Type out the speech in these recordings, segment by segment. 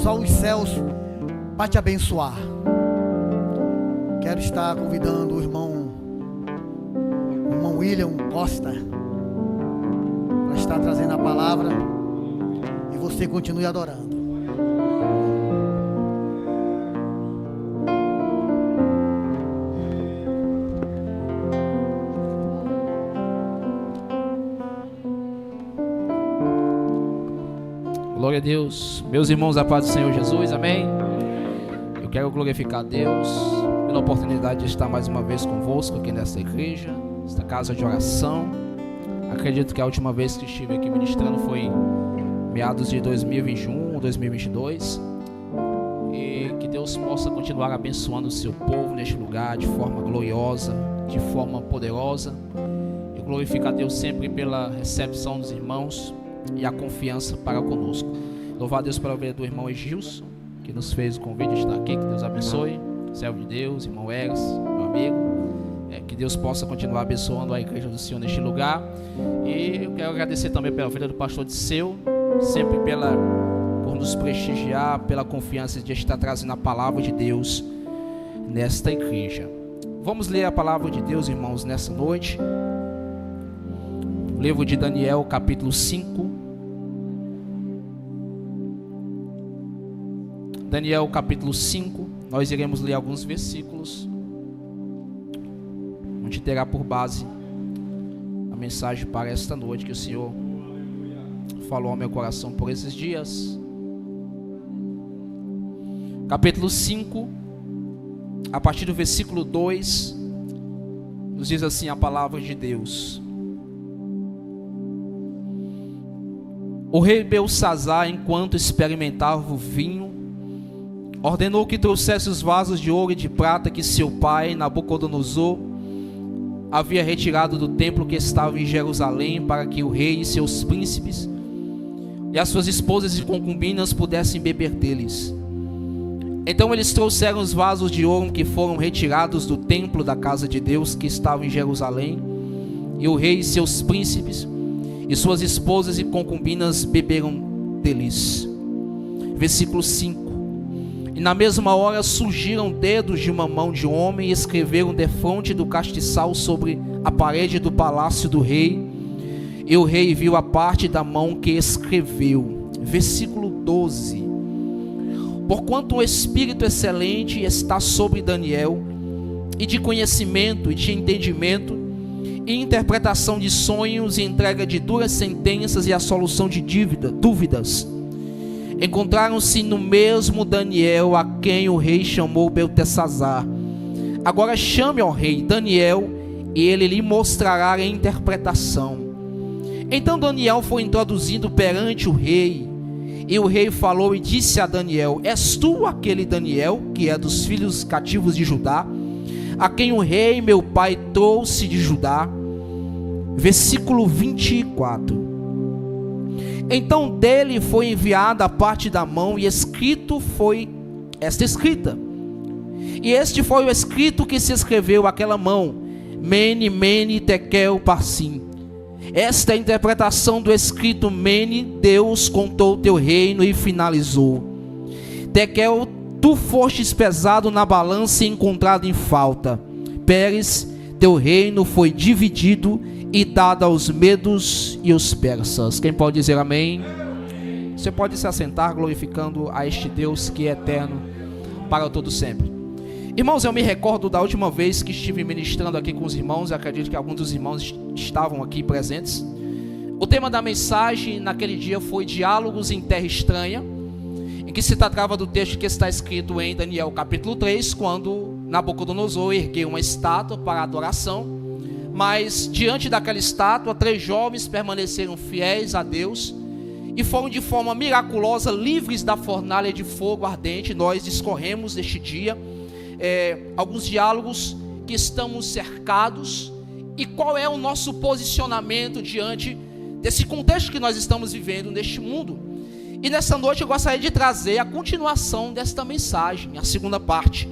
só os céus para te abençoar. Quero estar convidando o irmão William Costa para estar trazendo a palavra e você continue adorando. Glória a Deus. Meus irmãos, a paz do Senhor Jesus, amém? Eu quero glorificar a Deus pela oportunidade de estar mais uma vez convosco aqui nesta igreja, esta casa de oração. Acredito que a última vez que estive aqui ministrando foi meados de 2021 ou 2022. E que Deus possa continuar abençoando o seu povo neste lugar de forma gloriosa, de forma poderosa. Eu glorifico a Deus sempre pela recepção dos irmãos e a confiança para conosco. Louvar a Deus pela vida do irmão Egilson, que nos fez o convite de estar aqui. Que Deus abençoe, servo de Deus, irmão Eras, meu amigo. Que Deus possa continuar abençoando a igreja do Senhor neste lugar. E eu quero agradecer também pela vida do pastor Disseu, sempre por nos prestigiar, pela confiança de estar trazendo a palavra de Deus nesta igreja. Vamos ler a palavra de Deus, irmãos, nessa noite. Livro de Daniel, capítulo 5. Daniel, capítulo 5. Nós iremos ler alguns versículos, onde terá por base a mensagem para esta noite que o Senhor falou ao meu coração por esses dias. Capítulo 5, a partir do versículo 2, nos diz assim a palavra de Deus. O rei Belsazzar, enquanto experimentava o vinho, ordenou que trouxesse os vasos de ouro e de prata que seu pai, Nabucodonosor, havia retirado do templo que estava em Jerusalém, para que o rei e seus príncipes e as suas esposas e concubinas pudessem beber deles. Então eles trouxeram os vasos de ouro que foram retirados do templo da casa de Deus que estava em Jerusalém, e o rei e seus príncipes e suas esposas e concubinas beberam deles. Versículo 5. E na mesma hora surgiram dedos de uma mão de homem e escreveram defronte do castiçal sobre a parede do palácio do rei. E o rei viu a parte da mão que escreveu. Versículo 12. Porquanto o Espírito excelente está sobre Daniel, e de conhecimento e de entendimento, e interpretação de sonhos, e entrega de duras sentenças, e a solução de dúvidas. Encontraram-se no mesmo Daniel, a quem o rei chamou Beltesazar. Agora chame ao rei Daniel, e ele lhe mostrará a interpretação. Então Daniel foi introduzido perante o rei, e o rei falou e disse a Daniel: És tu aquele Daniel, que é dos filhos cativos de Judá, a quem o rei meu pai trouxe de Judá? Versículo 24. Então dele foi enviada a parte da mão, e escrito foi esta escrita. E este foi o escrito que se escreveu aquela mão: Mene, Mene, Tekel, Parsim. Esta é a interpretação do escrito: Mene, Deus contou o teu reino e finalizou. Tekel, tu fostes pesado na balança e encontrado em falta. Pérez, teu reino foi dividido e dado aos medos e os persas. Quem pode dizer amém? Você pode se assentar glorificando a este Deus que é eterno para todo sempre. Irmãos, eu me recordo da última vez que estive ministrando aqui com os irmãos. Eu acredito que alguns dos irmãos estavam aqui presentes. O tema da mensagem naquele dia foi Diálogos em Terra Estranha, em que se tratava do texto que está escrito em Daniel capítulo 3, quando Nabucodonosor ergueu uma estátua para adoração. Mas diante daquela estátua, 3 jovens permaneceram fiéis a Deus e foram de forma miraculosa livres da fornalha de fogo ardente. Nós discorremos neste dia alguns diálogos que estamos cercados e qual é o nosso posicionamento diante desse contexto que nós estamos vivendo neste mundo. E nessa noite eu gostaria de trazer a continuação desta mensagem, a segunda parte,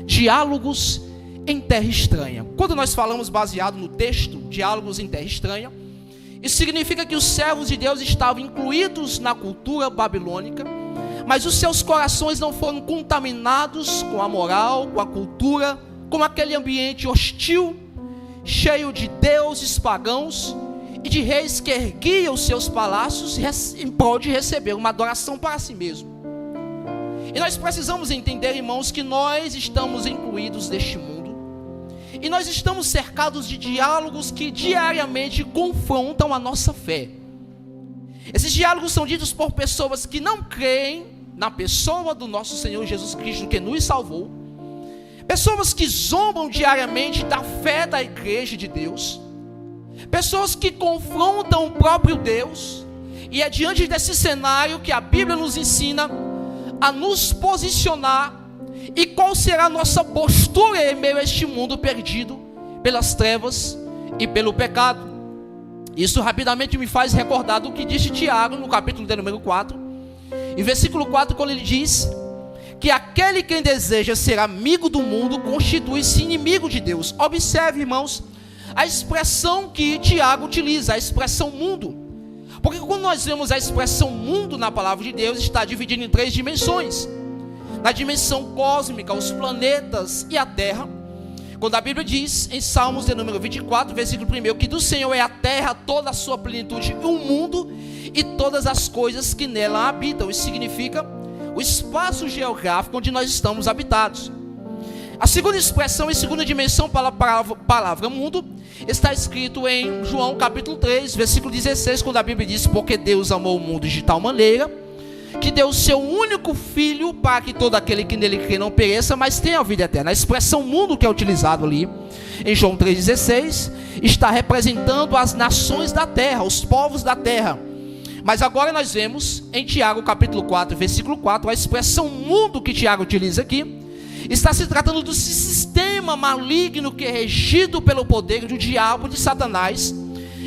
Diálogos em Terra Estranha. Quando nós falamos baseado no texto, Diálogos em Terra Estranha, isso significa que os servos de Deus estavam incluídos na cultura babilônica, mas os seus corações não foram contaminados com a moral, com a cultura, com aquele ambiente hostil, cheio de deuses pagãos e de reis que erguiam os seus palácios em prol de receber uma adoração para si mesmo. E nós precisamos entender, irmãos, que nós estamos incluídos neste mundo, e nós estamos cercados de diálogos que diariamente confrontam a nossa fé. Esses diálogos são ditos por pessoas que não creem na pessoa do nosso Senhor Jesus Cristo, que nos salvou, pessoas que zombam diariamente da fé da igreja de Deus, pessoas que confrontam o próprio Deus. E é diante desse cenário que a Bíblia nos ensina a nos posicionar e qual será a nossa postura em meio a este mundo perdido pelas trevas e pelo pecado. Isso rapidamente me faz recordar do que disse Tiago no capítulo de número 4, em versículo 4, quando ele diz que aquele quem deseja ser amigo do mundo constitui-se inimigo de Deus. Observe, irmãos, a expressão que Tiago utiliza, a expressão mundo. Porque quando nós vemos a expressão mundo na palavra de Deus, está dividida em 3 dimensões. Na dimensão cósmica, os planetas e a terra. Quando a Bíblia diz, em Salmos de número 24, versículo 1, que do Senhor é a terra, toda a sua plenitude, e o mundo e todas as coisas que nela habitam. Isso significa o espaço geográfico onde nós estamos habitados. A segunda expressão e segunda dimensão para a palavra mundo está escrito em João capítulo 3, versículo 16, quando a Bíblia diz: porque Deus amou o mundo de tal maneira que deu o seu único filho para que todo aquele que nele crê não pereça, mas tenha a vida eterna. A expressão mundo que é utilizado ali em João 3,16 está representando as nações da terra, os povos da terra. Mas agora nós vemos em Tiago capítulo 4, versículo 4, a expressão mundo que Tiago utiliza aqui está se tratando do sistema maligno que é regido pelo poder do diabo, de Satanás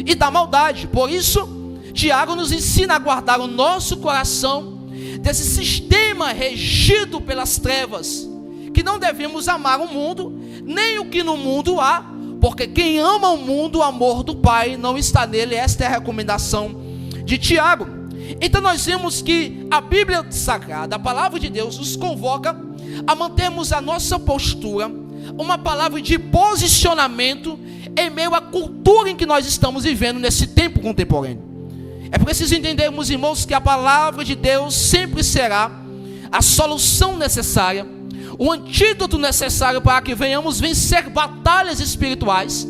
e da maldade. Por isso, Tiago nos ensina a guardar o nosso coração desse sistema regido pelas trevas, que não devemos amar o mundo, nem o que no mundo há, porque quem ama o mundo, o amor do Pai não está nele. Esta é a recomendação de Tiago. Então nós vemos que a Bíblia Sagrada, a palavra de Deus, nos convoca a mantermos a nossa postura, uma palavra de posicionamento em meio à cultura em que nós estamos vivendo nesse tempo contemporâneo. É preciso entendermos, irmãos, que a palavra de Deus sempre será a solução necessária, o antídoto necessário para que venhamos vencer batalhas espirituais,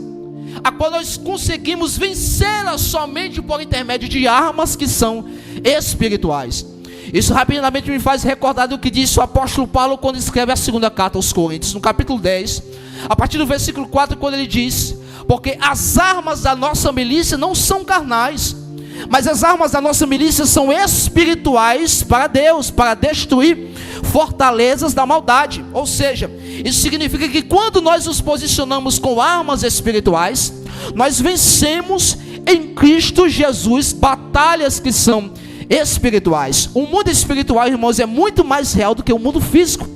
a qual nós conseguimos vencê-las somente por intermédio de armas que são espirituais. Isso rapidamente me faz recordar do que disse o apóstolo Paulo quando escreve a segunda carta aos Coríntios, no capítulo 10, a partir do versículo 4, quando ele diz: porque as armas da nossa milícia não são carnais, mas as armas da nossa milícia são espirituais para Deus, para destruir fortalezas da maldade. Ou seja, isso significa que quando nós nos posicionamos com armas espirituais, nós vencemos em Cristo Jesus batalhas que são espirituais. O mundo espiritual, irmãos, é muito mais real do que o mundo físico,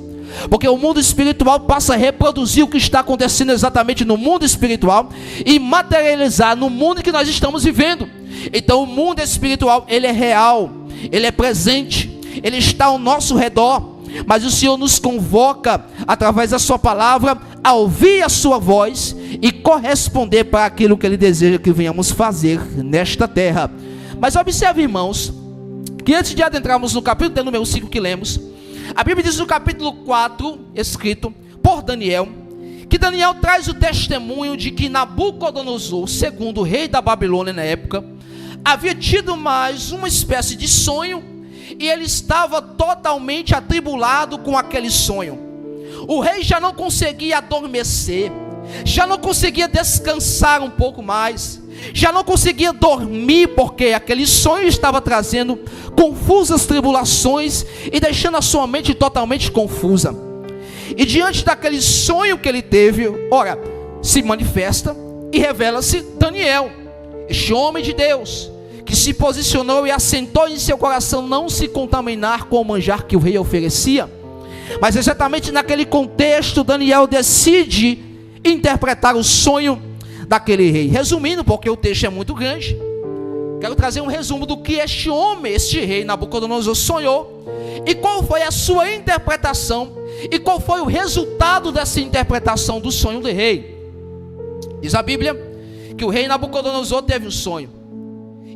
porque o mundo espiritual passa a reproduzir o que está acontecendo exatamente no mundo espiritual e materializar no mundo que nós estamos vivendo. Então o mundo espiritual, ele é real, ele é presente, ele está ao nosso redor, mas o Senhor nos convoca através da sua palavra a ouvir a sua voz e corresponder para aquilo que ele deseja que venhamos fazer nesta terra. Mas observe, irmãos, que antes de adentrarmos no capítulo número 5 que lemos, a Bíblia diz no capítulo 4, escrito por Daniel, que Daniel traz o testemunho de que Nabucodonosor, segundo o rei da Babilônia na época, havia tido mais uma espécie de sonho, e ele estava totalmente atribulado com aquele sonho. O rei já não conseguia adormecer, já não conseguia descansar um pouco mais, já não conseguia dormir, porque aquele sonho estava trazendo confusas tribulações e deixando a sua mente totalmente confusa. E diante daquele sonho que ele teve, ora, se manifesta e revela-se Daniel, este homem de Deus, que se posicionou e assentou em seu coração não se contaminar com o manjar que o rei oferecia. Mas exatamente naquele contexto, Daniel decide interpretar o sonho daquele rei. Resumindo, porque o texto é muito grande, Quero trazer um resumo do que este homem, este rei Nabucodonosor sonhou, e qual foi a sua interpretação, e qual foi o resultado dessa interpretação do sonho do rei. Diz a Bíblia que o rei Nabucodonosor teve um sonho,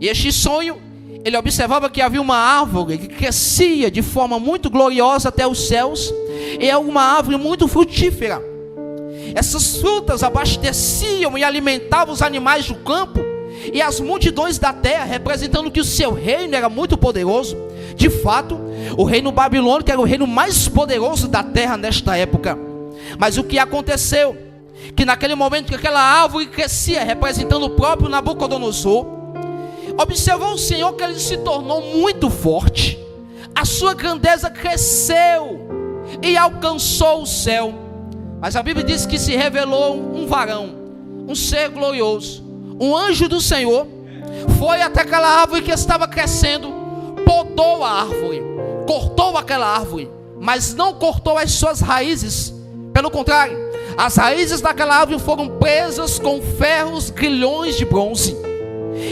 e este sonho, ele observava que havia uma árvore que crescia de forma muito gloriosa até os céus, e é uma árvore muito frutífera. Essas frutas abasteciam e alimentavam os animais do campo e as multidões da terra, representando que o seu reino era muito poderoso. De fato, o reino babilônico era o reino mais poderoso da terra nesta época. Mas o que aconteceu? Que naquele momento que aquela árvore crescia, representando o próprio Nabucodonosor, observou o Senhor que ele se tornou muito forte. A sua grandeza cresceu e alcançou o céu. Mas a Bíblia diz que se revelou um varão, um ser glorioso, um anjo do Senhor, foi até aquela árvore que estava crescendo, podou a árvore, cortou aquela árvore, mas não cortou as suas raízes. Pelo contrário, as raízes daquela árvore foram presas com ferros, grilhões de bronze.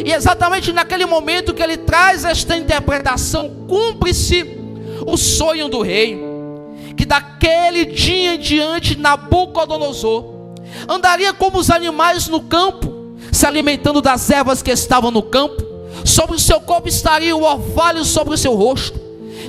E exatamente naquele momento que ele traz esta interpretação, cumpre-se o sonho do rei, que daquele dia em diante Nabucodonosor andaria como os animais no campo, se alimentando das ervas que estavam no campo. Sobre o seu corpo estaria o orvalho sobre o seu rosto,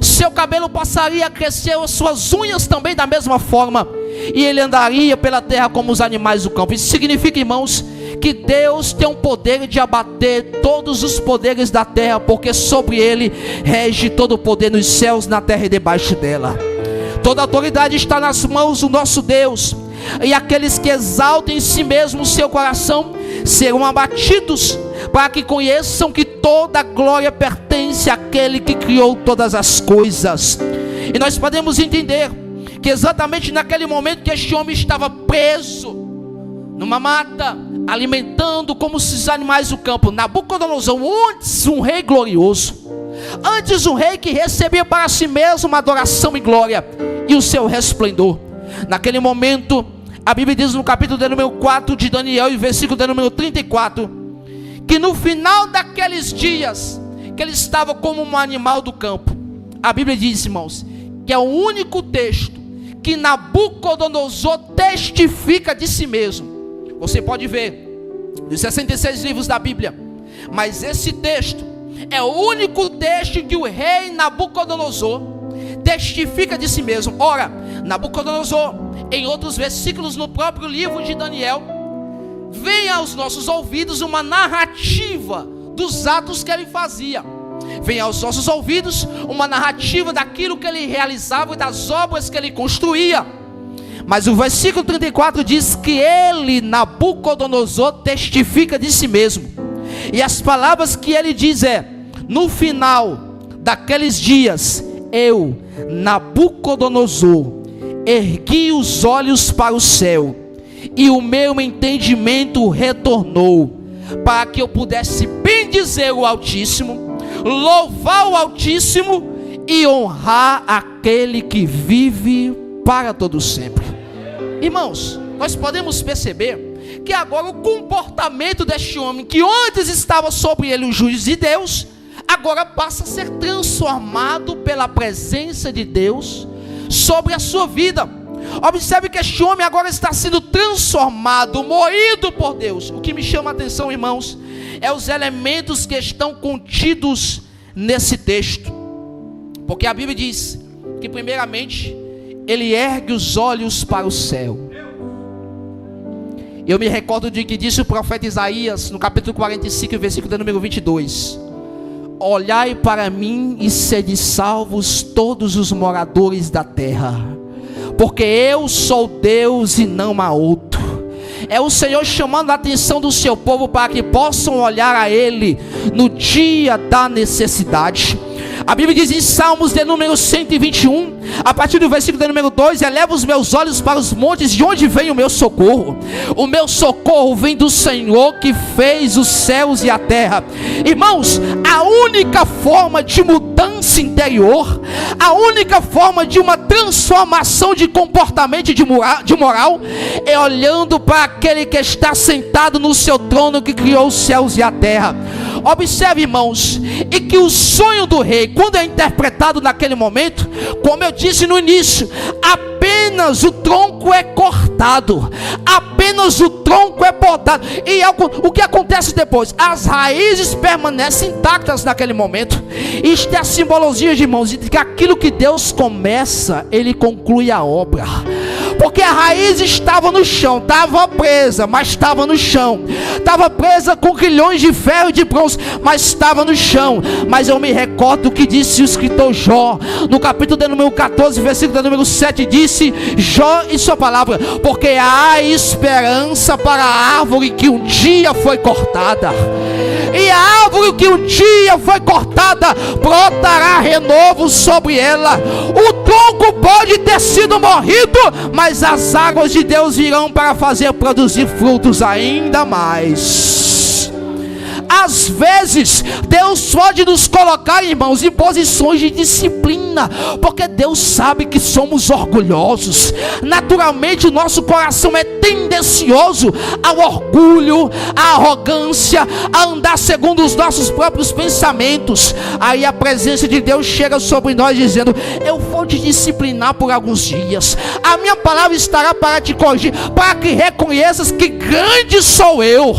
seu cabelo passaria a crescer, as suas unhas também da mesma forma, e ele andaria pela terra como os animais do campo. Isso significa, irmãos, que Deus tem um poder de abater todos os poderes da terra, porque sobre ele rege todo o poder nos céus, na terra e debaixo dela. Toda autoridade está nas mãos do nosso Deus, e aqueles que exaltam em si mesmo o seu coração serão abatidos, para que conheçam que toda a glória pertence àquele que criou todas as coisas. E nós podemos entender que exatamente naquele momento que este homem estava preso numa mata, alimentando como os animais do campo, Nabucodonosor, antes um rei glorioso, antes um rei que recebia para si mesmo uma adoração e glória e o seu resplendor. Naquele momento, a Bíblia diz no capítulo de número 4 de Daniel, e versículo de número 34, que no final daqueles dias, que ele estava como um animal do campo. A Bíblia diz, irmãos, que é o único texto que Nabucodonosor testifica de si mesmo. Você pode ver dos 66 livros da Bíblia, mas esse texto é o único texto que o rei Nabucodonosor testifica de si mesmo. Ora, Nabucodonosor, em outros versículos no próprio livro de Daniel, vem aos nossos ouvidos uma narrativa dos atos que ele fazia. Vem aos nossos ouvidos uma narrativa daquilo que ele realizava e das obras que ele construía. Mas o versículo 34 diz que ele, Nabucodonosor, testifica de si mesmo. E as palavras que ele diz é: no final daqueles dias, eu, Nabucodonosor, ergui os olhos para o céu, e o meu entendimento retornou, para que eu pudesse bendizer o Altíssimo, louvar o Altíssimo e honrar aquele que vive para todo sempre. Irmãos, nós podemos perceber que agora o comportamento deste homem, que antes estava sobre ele o juízo de Deus, agora passa a ser transformado pela presença de Deus sobre a sua vida. Observe que este homem agora está sendo transformado, moído por Deus. O que me chama a atenção, irmãos, é os elementos que estão contidos nesse texto. Porque a Bíblia diz que primeiramente ele ergue os olhos para o céu. Eu me recordo de que disse o profeta Isaías no capítulo 45, versículo de número 22: olhai para mim e sede salvos todos os moradores da terra, porque eu sou Deus e não há outro. É o Senhor chamando a atenção do seu povo para que possam olhar a Ele no dia da necessidade. A Bíblia diz em Salmos de número 121, a partir do versículo de número 2: eleva os meus olhos para os montes, de onde vem o meu socorro? O meu socorro vem do Senhor que fez os céus e a terra. Irmãos, a única forma de mudança interior, a única forma de uma transformação de comportamento e de moral, é olhando para aquele que está sentado no seu trono, que criou os céus e a terra, Observe, irmãos, e que o sonho do rei, quando é interpretado naquele momento, como eu disse no início, apenas o tronco é cortado, apenas o tronco é podado, e o que acontece depois? As raízes permanecem intactas naquele momento. Isto é a simbologia, irmãos, de que aquilo que Deus começa, Ele conclui a obra. Porque a raiz estava no chão, estava presa, mas estava no chão. Estava presa com grilhões de ferro e de bronze, mas estava no chão. Mas eu me recordo do que disse o escritor Jó, no capítulo de número 14, versículo de número 7, disse Jó em sua palavra: porque há esperança para a árvore que um dia foi cortada, e a árvore que um dia foi cortada brotará renovo sobre ela. O tronco pode ter sido morrido, mas as águas de Deus virão para fazer produzir frutos ainda mais. Às vezes Deus pode nos colocar, irmãos, em posições de disciplina, porque Deus sabe que somos orgulhosos. Naturalmente o nosso coração é tendencioso ao orgulho, à arrogância, a andar segundo os nossos próprios pensamentos. Aí a presença de Deus chega sobre nós dizendo: eu vou te disciplinar por alguns dias, a minha palavra estará para te corrigir, para que reconheças que grande sou eu,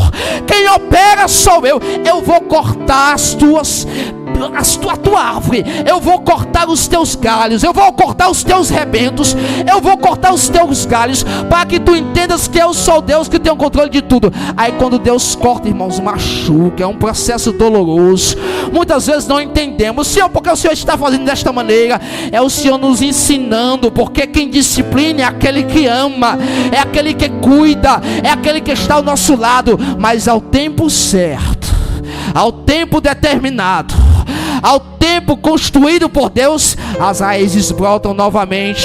quem opera sou eu. Eu vou cortar a tua árvore, eu vou cortar os teus galhos, eu vou cortar os teus rebentos, eu vou cortar os teus galhos, para que tu entendas que eu sou Deus que tem o controle de tudo. Aí quando Deus corta, irmãos, machuca, é um processo doloroso. Muitas vezes não entendemos: Senhor, porque o Senhor está fazendo desta maneira? É o Senhor nos ensinando, porque quem disciplina é aquele que ama, é aquele que cuida, é aquele que está ao nosso lado. Mas ao tempo certo, ao tempo determinado, ao tempo construído por Deus, as raízes brotam novamente,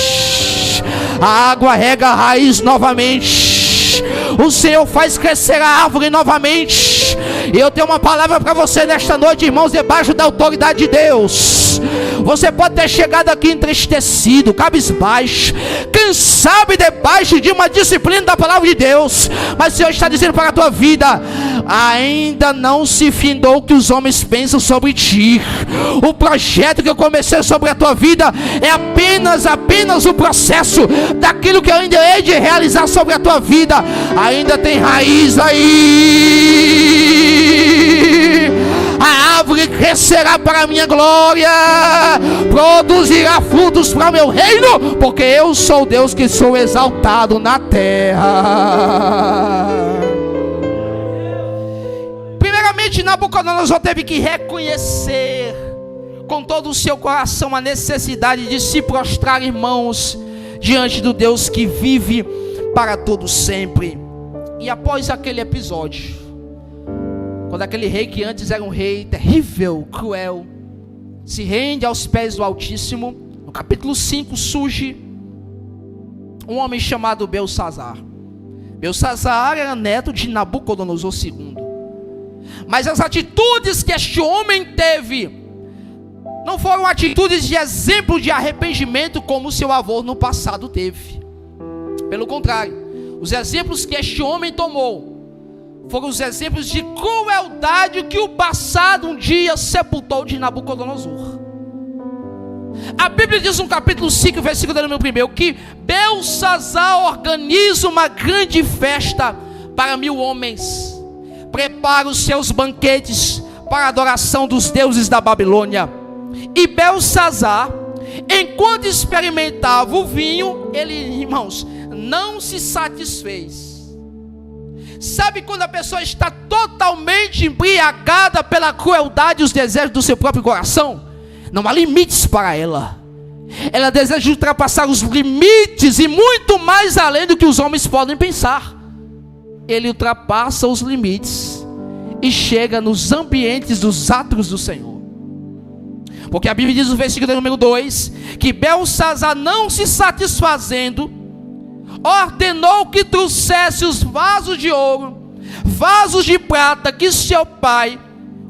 a água rega a raiz novamente, o Senhor faz crescer a árvore novamente. E eu tenho uma palavra para você nesta noite, irmãos, debaixo da autoridade de Deus. Você pode ter chegado aqui entristecido, cabisbaixo, quem sabe debaixo de uma disciplina da palavra de Deus, mas o Senhor está dizendo para a tua vida: ainda não se findou o que os homens pensam sobre ti. O projeto que eu comecei sobre a tua vida é apenas o processo daquilo que eu ainda hei de realizar sobre a tua vida. Ainda tem raiz aí. A árvore crescerá para a minha glória, produzirá frutos para o meu reino, porque eu sou Deus que sou exaltado na terra. Primeiramente, Nabucodonosor teve que reconhecer com todo o seu coração a necessidade de se prostrar, irmãos, diante do Deus que vive para todo sempre. E após aquele episódio, quando aquele rei que antes era um rei terrível, cruel, se rende aos pés do Altíssimo, no capítulo 5 surge um homem chamado Belsazar. Belsazar era neto de Nabucodonosor II. Mas as atitudes que este homem teve não foram atitudes de exemplo de arrependimento como seu avô no passado teve. Pelo contrário, os exemplos que este homem tomou foram os exemplos de crueldade que o passado um dia sepultou de Nabucodonosor. A Bíblia diz no capítulo 5, versículo número 1, que Belsazar organiza uma grande festa para 1000 homens, prepara os seus banquetes para a adoração dos deuses da Babilônia. E Belsazar, enquanto experimentava o vinho, ele, irmãos, não se satisfez. Sabe quando a pessoa está totalmente embriagada pela crueldade e os desejos do seu próprio coração? Não há limites para ela. Ela deseja ultrapassar os limites e muito mais além do que os homens podem pensar. Ele ultrapassa os limites e chega nos ambientes dos átrios do Senhor. Porque a Bíblia diz no versículo número 2, que Belsazar, não se satisfazendo, ordenou que trouxesse os vasos de ouro, vasos de prata que seu pai,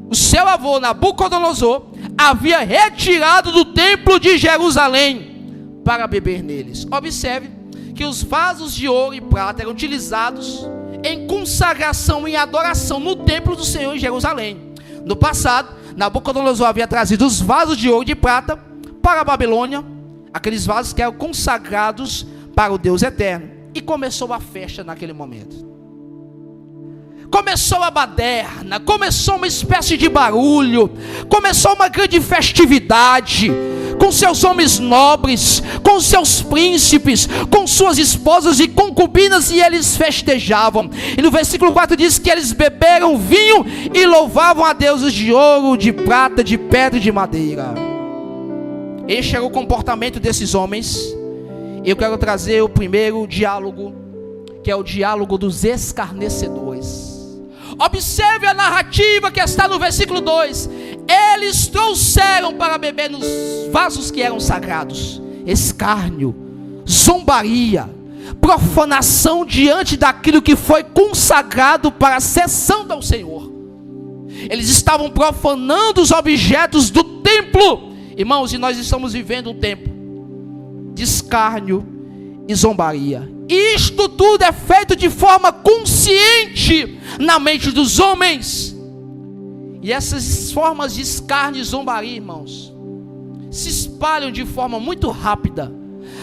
o seu avô Nabucodonosor, havia retirado do templo de Jerusalém para beber neles. Observe que os vasos de ouro e prata eram utilizados em consagração e adoração no templo do Senhor em Jerusalém. No passado, Nabucodonosor havia trazido os vasos de ouro e de prata para a Babilônia, aqueles vasos que eram consagrados para o Deus eterno. E começou a festa naquele momento. Começou a baderna, começou uma espécie de barulho, começou uma grande festividade, com seus homens nobres, com seus príncipes, com suas esposas e concubinas, e eles festejavam. E no versículo 4 diz que eles beberam vinho e louvavam a deuses de ouro, de prata, de pedra e de madeira. Este era o comportamento desses homens. Eu quero trazer o primeiro diálogo, que é o diálogo dos escarnecedores. Observe a narrativa que está no versículo 2. Eles trouxeram para beber nos vasos que eram sagrados escárnio, zombaria, profanação diante daquilo que foi consagrado para a sessão ao Senhor. Eles estavam profanando os objetos do templo. Irmãos, e nós estamos vivendo um tempo de escárnio e zombaria. Isto tudo é feito de forma consciente na mente dos homens. E essas formas de escárnio e zombaria, irmãos, se espalham de forma muito rápida.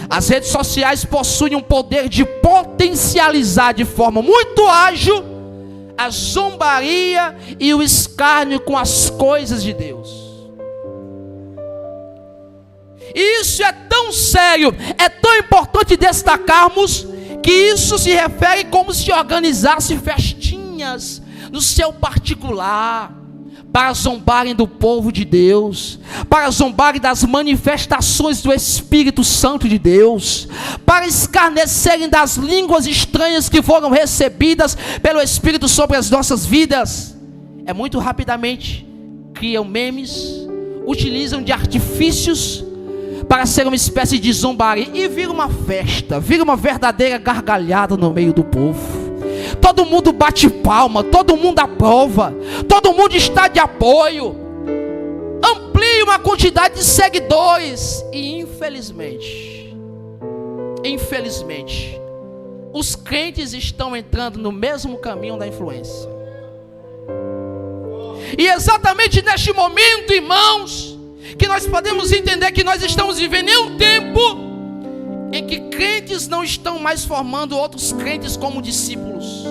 As redes sociais possuem um poder de potencializar de forma muito ágil a zombaria e o escárnio com as coisas de Deus. Isso é tão sério, é tão importante destacarmos que isso se refere como se organizasse festinhas no seu particular, para zombarem do povo de Deus, para zombarem das manifestações do Espírito Santo de Deus, para escarnecerem das línguas estranhas que foram recebidas pelo Espírito sobre as nossas vidas. É muito rapidamente, criam memes, utilizam de artifícios para ser uma espécie de zombaria, e vira uma festa, vira uma verdadeira gargalhada no meio do povo. Todo mundo bate palma, todo mundo aprova, todo mundo está de apoio, amplia uma quantidade de seguidores. E infelizmente, os crentes estão entrando no mesmo caminho da influência. E exatamente neste momento, irmãos, que nós podemos entender que nós estamos vivendo em um tempo em que crentes não estão mais formando outros crentes como discípulos,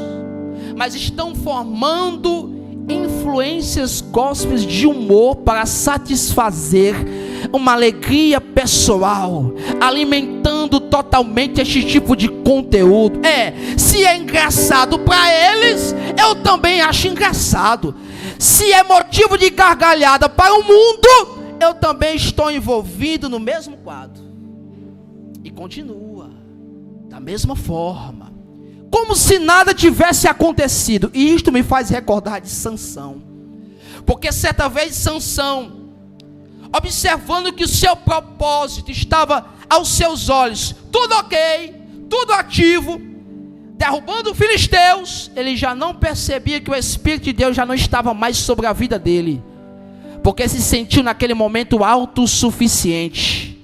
mas estão formando influências gospels de humor para satisfazer uma alegria pessoal, alimentando totalmente este tipo de conteúdo. Se é engraçado para eles, eu também acho engraçado. Se é motivo de gargalhada para o mundo, eu também estou envolvido no mesmo quadro. E continua da mesma forma, como se nada tivesse acontecido. E isto me faz recordar de Sansão, porque certa vez Sansão, observando que o seu propósito estava aos seus olhos tudo ok, tudo ativo, derrubando os filisteus, ele já não percebia que o Espírito de Deus já não estava mais sobre a vida dele, porque se sentiu naquele momento autossuficiente.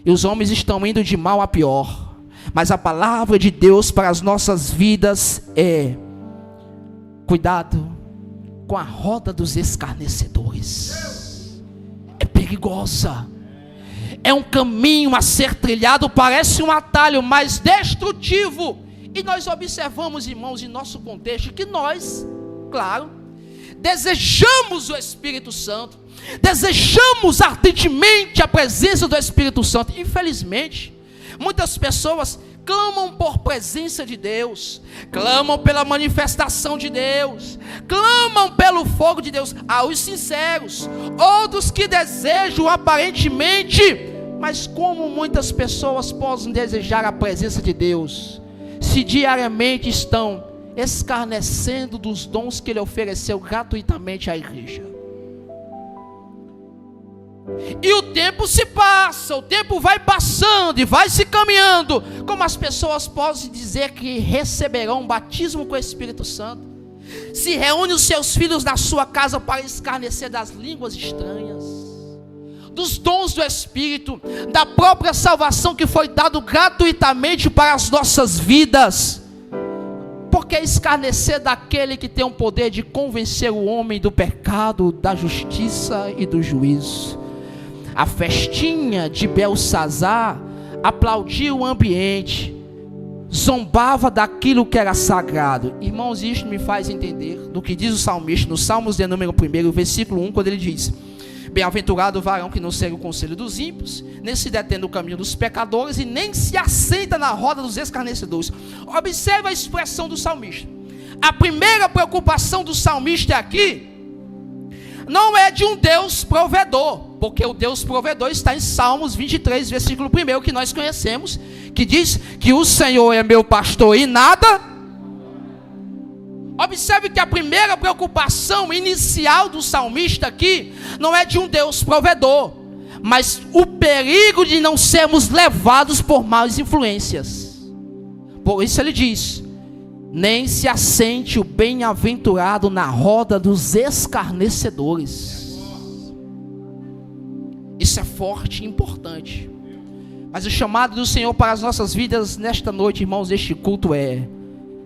E os homens estão indo de mal a pior. Mas a palavra de Deus para as nossas vidas é: cuidado com a roda dos escarnecedores. É perigosa. É um caminho a ser trilhado, parece um atalho, mas destrutivo. E nós observamos, irmãos, em nosso contexto, que nós, claro, desejamos o Espírito Santo, desejamos ardentemente a presença do Espírito Santo. Infelizmente, muitas pessoas clamam por presença de Deus, clamam pela manifestação de Deus, clamam pelo fogo de Deus. Há os sinceros, outros que desejam aparentemente, mas como muitas pessoas podem desejar a presença de Deus, se diariamente estão escarnecendo dos dons que Ele ofereceu gratuitamente à igreja? E o tempo se passa, o tempo vai passando e vai se caminhando. Como as pessoas podem dizer que receberão um batismo com o Espírito Santo, se reúne os seus filhos na sua casa para escarnecer das línguas estranhas, dos dons do Espírito, da própria salvação que foi dado gratuitamente para as nossas vidas? por que escarnecer daquele que tem o poder de convencer o homem do pecado, da justiça e do juízo? A festinha de Belsazar aplaudia o ambiente, zombava daquilo que era sagrado. Irmãos, isto me faz entender do que diz o salmista no Salmos de número 1, versículo 1, quando ele diz: bem-aventurado o varão que não segue o conselho dos ímpios, nem se detém no caminho dos pecadores, e nem se assenta na roda dos escarnecedores. Observe a expressão do salmista. A primeira preocupação do salmista aqui não é de um Deus provedor, porque o Deus provedor está em Salmos 23, versículo 1, que nós conhecemos, que diz que o Senhor é meu pastor e nada. Observe que a primeira preocupação inicial do salmista aqui não é de um Deus provedor, mas o perigo de não sermos levados por más influências. Por isso ele diz: nem se assente o bem-aventurado na roda dos escarnecedores. Isso é forte e importante. Mas o chamado do Senhor para as nossas vidas nesta noite, irmãos, este culto é: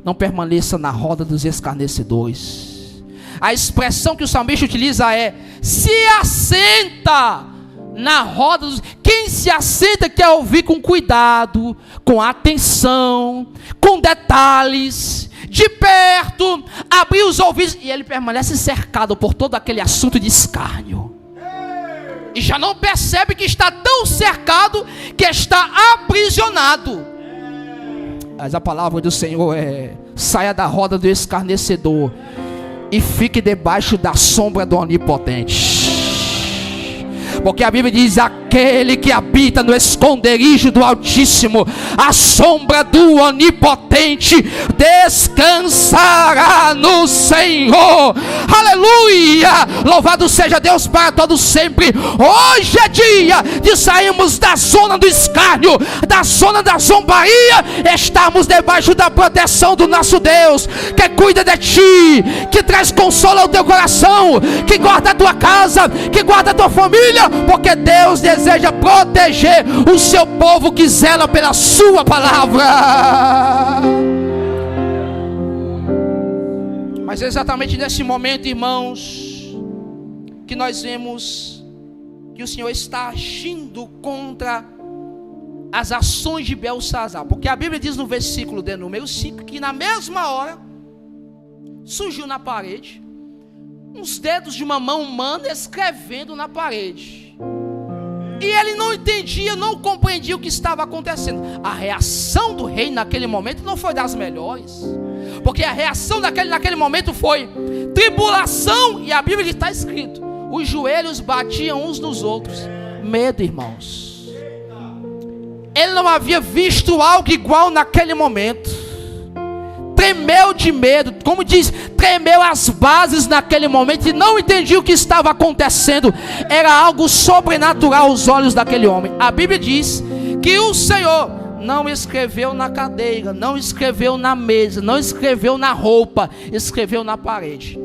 não permaneça na roda dos escarnecedores. A expressão que o salmista utiliza é: se assenta na roda dos... Quem se assenta quer ouvir com cuidado, com atenção, com detalhes, de perto, abrir os ouvidos, e ele permanece cercado por todo aquele assunto de escárnio. E já não percebe que está tão cercado que está aprisionado. Mas a palavra do Senhor é: saia da roda do escarnecedor e fique debaixo da sombra do Onipotente. Porque a Bíblia diz: aquele que habita no esconderijo do Altíssimo, a sombra do Onipotente, descansará no Senhor. Aleluia! Louvado seja Deus para todos sempre. Hoje é dia de sairmos da zona do escárnio, da zona da zombaria, estarmos debaixo da proteção do nosso Deus, que cuida de ti, que traz consolo ao teu coração, que guarda a tua casa, que guarda a tua família, porque Deus deseja proteger o seu povo que zela pela sua palavra. Mas é exatamente nesse momento, irmãos, que nós vemos que o Senhor está agindo contra as ações de Belsazar. Porque a Bíblia diz no versículo de número 5 que na mesma hora surgiu na parede uns dedos de uma mão humana escrevendo na parede. E ele não entendia, não compreendia o que estava acontecendo. A reação do rei naquele momento não foi das melhores, porque a reação naquele momento foi tribulação. E a Bíblia está escrito: os joelhos batiam uns nos outros. Medo, irmãos. Ele não havia visto algo igual naquele momento. Tremeu de medo, como diz, tremeu as bases naquele momento e não entendia o que estava acontecendo. Era algo sobrenatural aos olhos daquele homem. A Bíblia diz que o Senhor não escreveu na cadeira, não escreveu na mesa, não escreveu na roupa, escreveu na parede.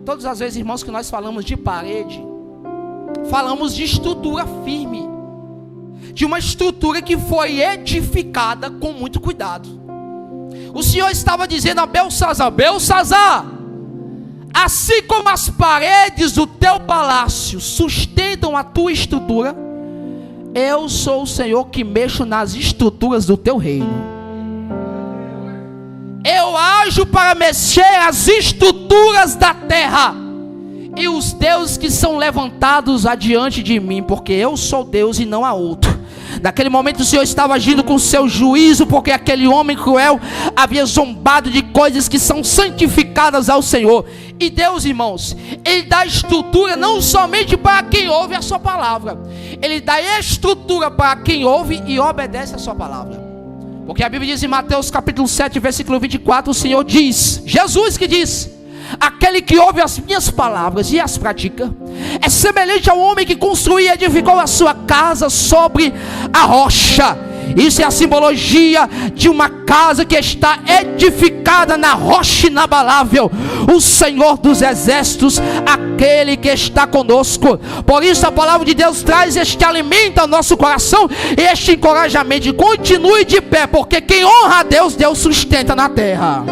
Todas as vezes, irmãos, que nós falamos de parede, falamos de estrutura firme, de uma estrutura que foi edificada com muito cuidado. O Senhor estava dizendo a Belsazar: Belsazar, assim como as paredes do teu palácio sustentam a tua estrutura, eu sou o Senhor que mexo nas estruturas do teu reino. Eu ajo para mexer as estruturas da terra e os deuses que são levantados adiante de mim, porque eu sou Deus e não há outro. Naquele momento o Senhor estava agindo com seu juízo, porque aquele homem cruel havia zombado de coisas que são santificadas ao Senhor. E Deus, irmãos, Ele dá estrutura não somente para quem ouve a sua palavra, Ele dá estrutura para quem ouve e obedece a sua palavra. Porque a Bíblia diz em Mateus capítulo 7, versículo 24, o Senhor diz, Jesus que diz: aquele que ouve as minhas palavras e as pratica é semelhante ao homem que construiu e edificou a sua casa sobre a rocha. Isso é a simbologia de uma casa que está edificada na rocha inabalável, o Senhor dos exércitos, aquele que está conosco. Por isso a palavra de Deus traz este alimento ao nosso coração, este encorajamento: continue de pé, porque quem honra a Deus, Deus sustenta na terra.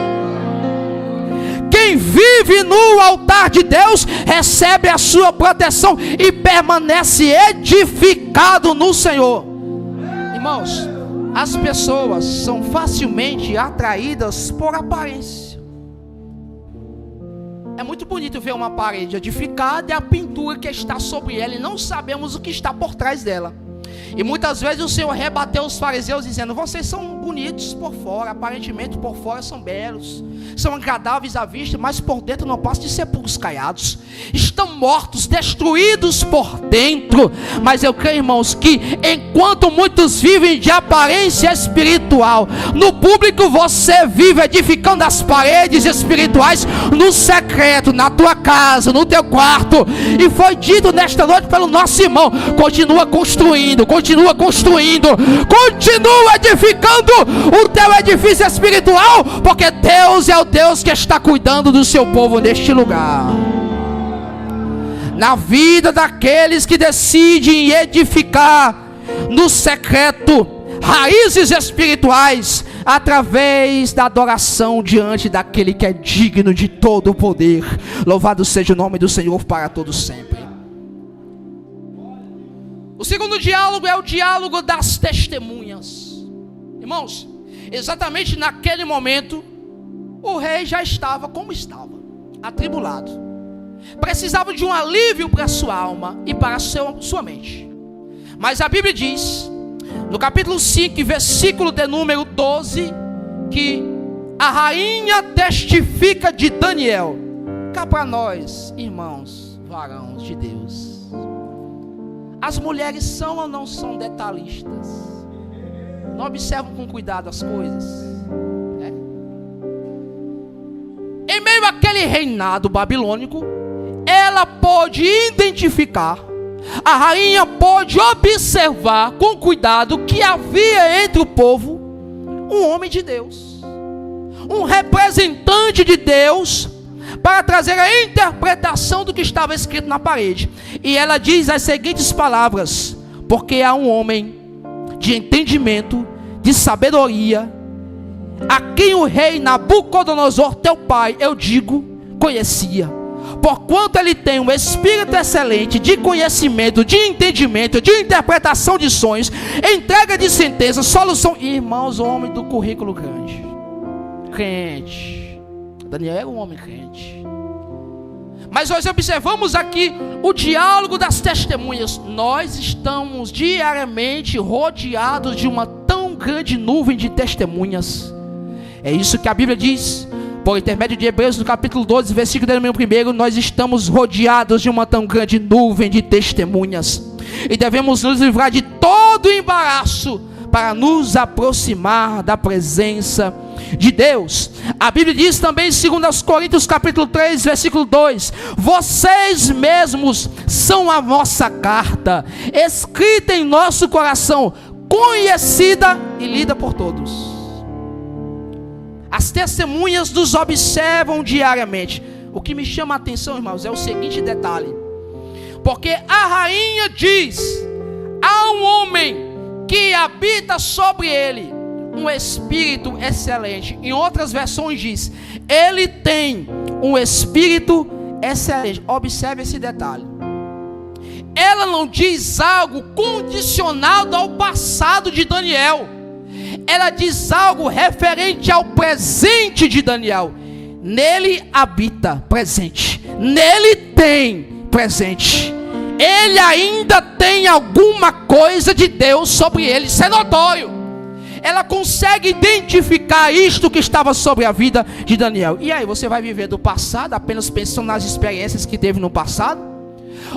quem vive no altar de Deus recebe a sua proteção e permanece edificado no Senhor. Irmãos, as pessoas são facilmente atraídas por aparência. É muito bonito ver uma parede edificada e a pintura que está sobre ela, e não sabemos o que está por trás dela. E muitas vezes o Senhor rebateu os fariseus dizendo: vocês são bonitos por fora, aparentemente por fora são belos, são agradáveis à vista, mas por dentro não passam de sepulcros caiados, estão mortos, destruídos por dentro. Mas eu creio, irmãos, que enquanto muitos vivem de aparência espiritual, no público você vive edificando as paredes espirituais no secreto, na tua casa, no teu quarto. E foi dito nesta noite pelo nosso irmão: continua construindo, continua construindo, continua edificando o teu edifício espiritual, porque Deus é o Deus que está cuidando do seu povo neste lugar. Na vida daqueles que decidem edificar no secreto raízes espirituais, através da adoração diante daquele que é digno de todo o poder. Louvado seja o nome do Senhor para todos sempre. O segundo diálogo é o diálogo das testemunhas. Irmãos, exatamente naquele momento, o rei já estava como estava, atribulado. Precisava de um alívio para a sua alma e para a sua mente. Mas a Bíblia diz, no capítulo 5, versículo de número 12, que a rainha testifica de Daniel. Cá para nós, irmãos, varões de Deus, as mulheres são ou não são detalhistas? Não observam com cuidado as coisas? Em meio àquele reinado babilônico, ela pôde identificar, a rainha pôde observar com cuidado que havia entre o povo um homem de Deus, um representante de Deus, para trazer a interpretação do que estava escrito na parede. E ela diz as seguintes palavras: porque há um homem de entendimento, de sabedoria, a quem o rei Nabucodonosor, teu pai, eu digo, conhecia. Porquanto ele tem um espírito excelente de conhecimento, de entendimento, de interpretação de sonhos, entrega de sentenças, solução. Irmãos, homem do currículo grande, crente. Daniel era um homem crente. Mas nós observamos aqui o diálogo das testemunhas. Nós estamos diariamente rodeados de uma tão grande nuvem de testemunhas. É isso que a Bíblia diz, por intermédio de Hebreus, no capítulo 12, versículo 1. Nós estamos rodeados de uma tão grande nuvem de testemunhas, e devemos nos livrar de todo embaraço para nos aproximar da presença de Deus. A Bíblia diz também em 2 Coríntios capítulo 3, versículo 2: vocês mesmos são a nossa carta, escrita em nosso coração, conhecida e lida por todos. As testemunhas nos observam diariamente. O que me chama a atenção, irmãos, é o seguinte detalhe: porque a rainha diz, há um homem que habita sobre ele um espírito excelente. Em outras versões diz, ele tem um espírito excelente. Observe esse detalhe. Ela não diz algo condicionado ao passado de Daniel. Ela diz algo referente ao presente de Daniel. Nele habita presente. Nele tem presente. Ele ainda tem alguma coisa de Deus sobre ele. Isso é notório. Ela consegue identificar isto que estava sobre a vida de Daniel. E aí, você vai viver do passado, apenas pensando nas experiências que teve no passado?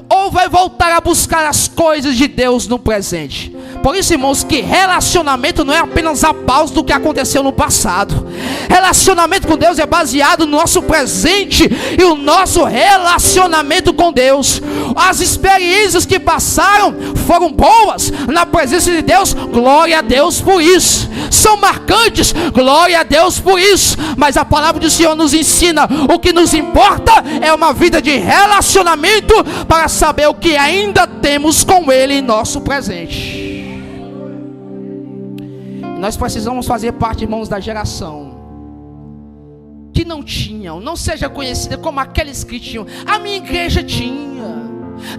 Ou vai voltar a buscar as coisas de Deus no presente? Por isso, irmãos, que relacionamento não é apenas a pausa do que aconteceu no passado. Relacionamento com Deus é baseado no nosso presente e o nosso relacionamento com Deus. As experiências que passaram foram boas na presença de Deus, glória a Deus por isso. São marcantes, glória a Deus por isso. Mas a palavra do Senhor nos ensina, o que nos importa é uma vida de relacionamento, para saber o que ainda temos com Ele em nosso presente. Nós precisamos fazer parte, irmãos, da geração que não tinham. Não seja conhecida como aqueles que tinham. A minha igreja tinha.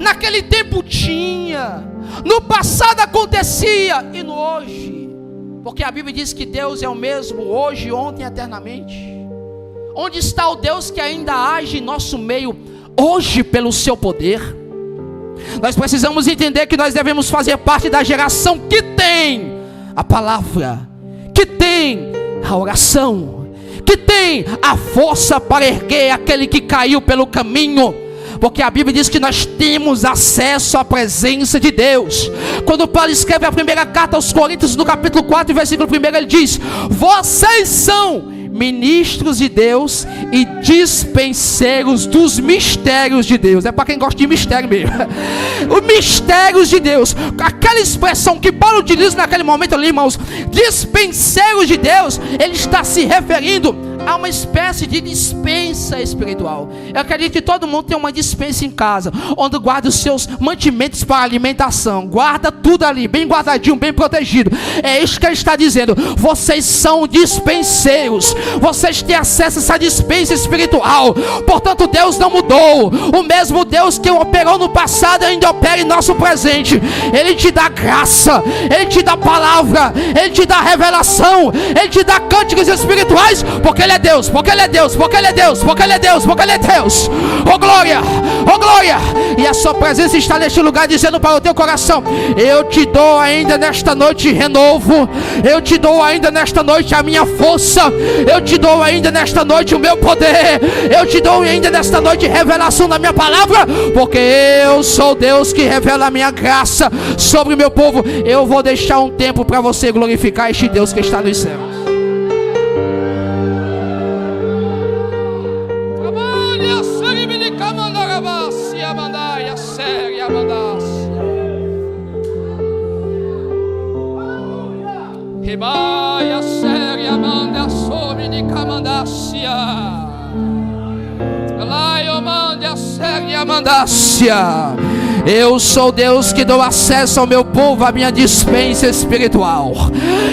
Naquele tempo tinha. No passado acontecia. E no hoje. Porque a Bíblia diz que Deus é o mesmo hoje, ontem e eternamente. Onde está o Deus que ainda age em nosso meio hoje pelo seu poder? Nós precisamos entender que nós devemos fazer parte da geração que tem a palavra, que tem a oração, que tem a força para erguer aquele que caiu pelo caminho. Porque a Bíblia diz que nós temos acesso à presença de Deus. Quando Paulo escreve a primeira carta aos Coríntios, no capítulo 4, versículo 1, ele diz: vocês são ministros de Deus e dispenseiros dos mistérios de Deus. É para quem gosta de mistério mesmo. Os mistérios de Deus. Aquela expressão que Paulo utiliza naquele momento ali, irmãos, dispenseiros de Deus, ele está se referindo a uma espécie de dispensa espiritual. Eu acredito que todo mundo tem uma dispensa em casa, onde guarda os seus mantimentos para alimentação. Guarda tudo ali, bem guardadinho, bem protegido. É isso que ele está dizendo. Vocês são dispenseiros. Vocês têm acesso a essa dispensa espiritual. Portanto, Deus não mudou. O mesmo Deus que operou no passado ainda opera em nosso presente. Ele te dá graça, Ele te dá palavra, Ele te dá revelação, Ele te dá cânticos espirituais, porque Ele é Deus, porque Ele é Deus, porque Ele é Deus, porque Ele é Deus, porque Ele é Deus. Oh glória, oh glória. E a sua presença está neste lugar dizendo para o teu coração: eu te dou ainda nesta noite renovo, eu te dou ainda nesta noite a minha força, eu te dou ainda nesta noite o meu poder, eu te dou ainda nesta noite revelação da minha palavra, porque eu sou Deus que revela a minha graça sobre o meu povo. Eu vou deixar um tempo para você glorificar este Deus que está nos céus. Ribaia séria manda sobre de camandácia. Lá eu mando a séria mandácia. Eu sou Deus que dou acesso ao meu povo, à minha dispensa espiritual.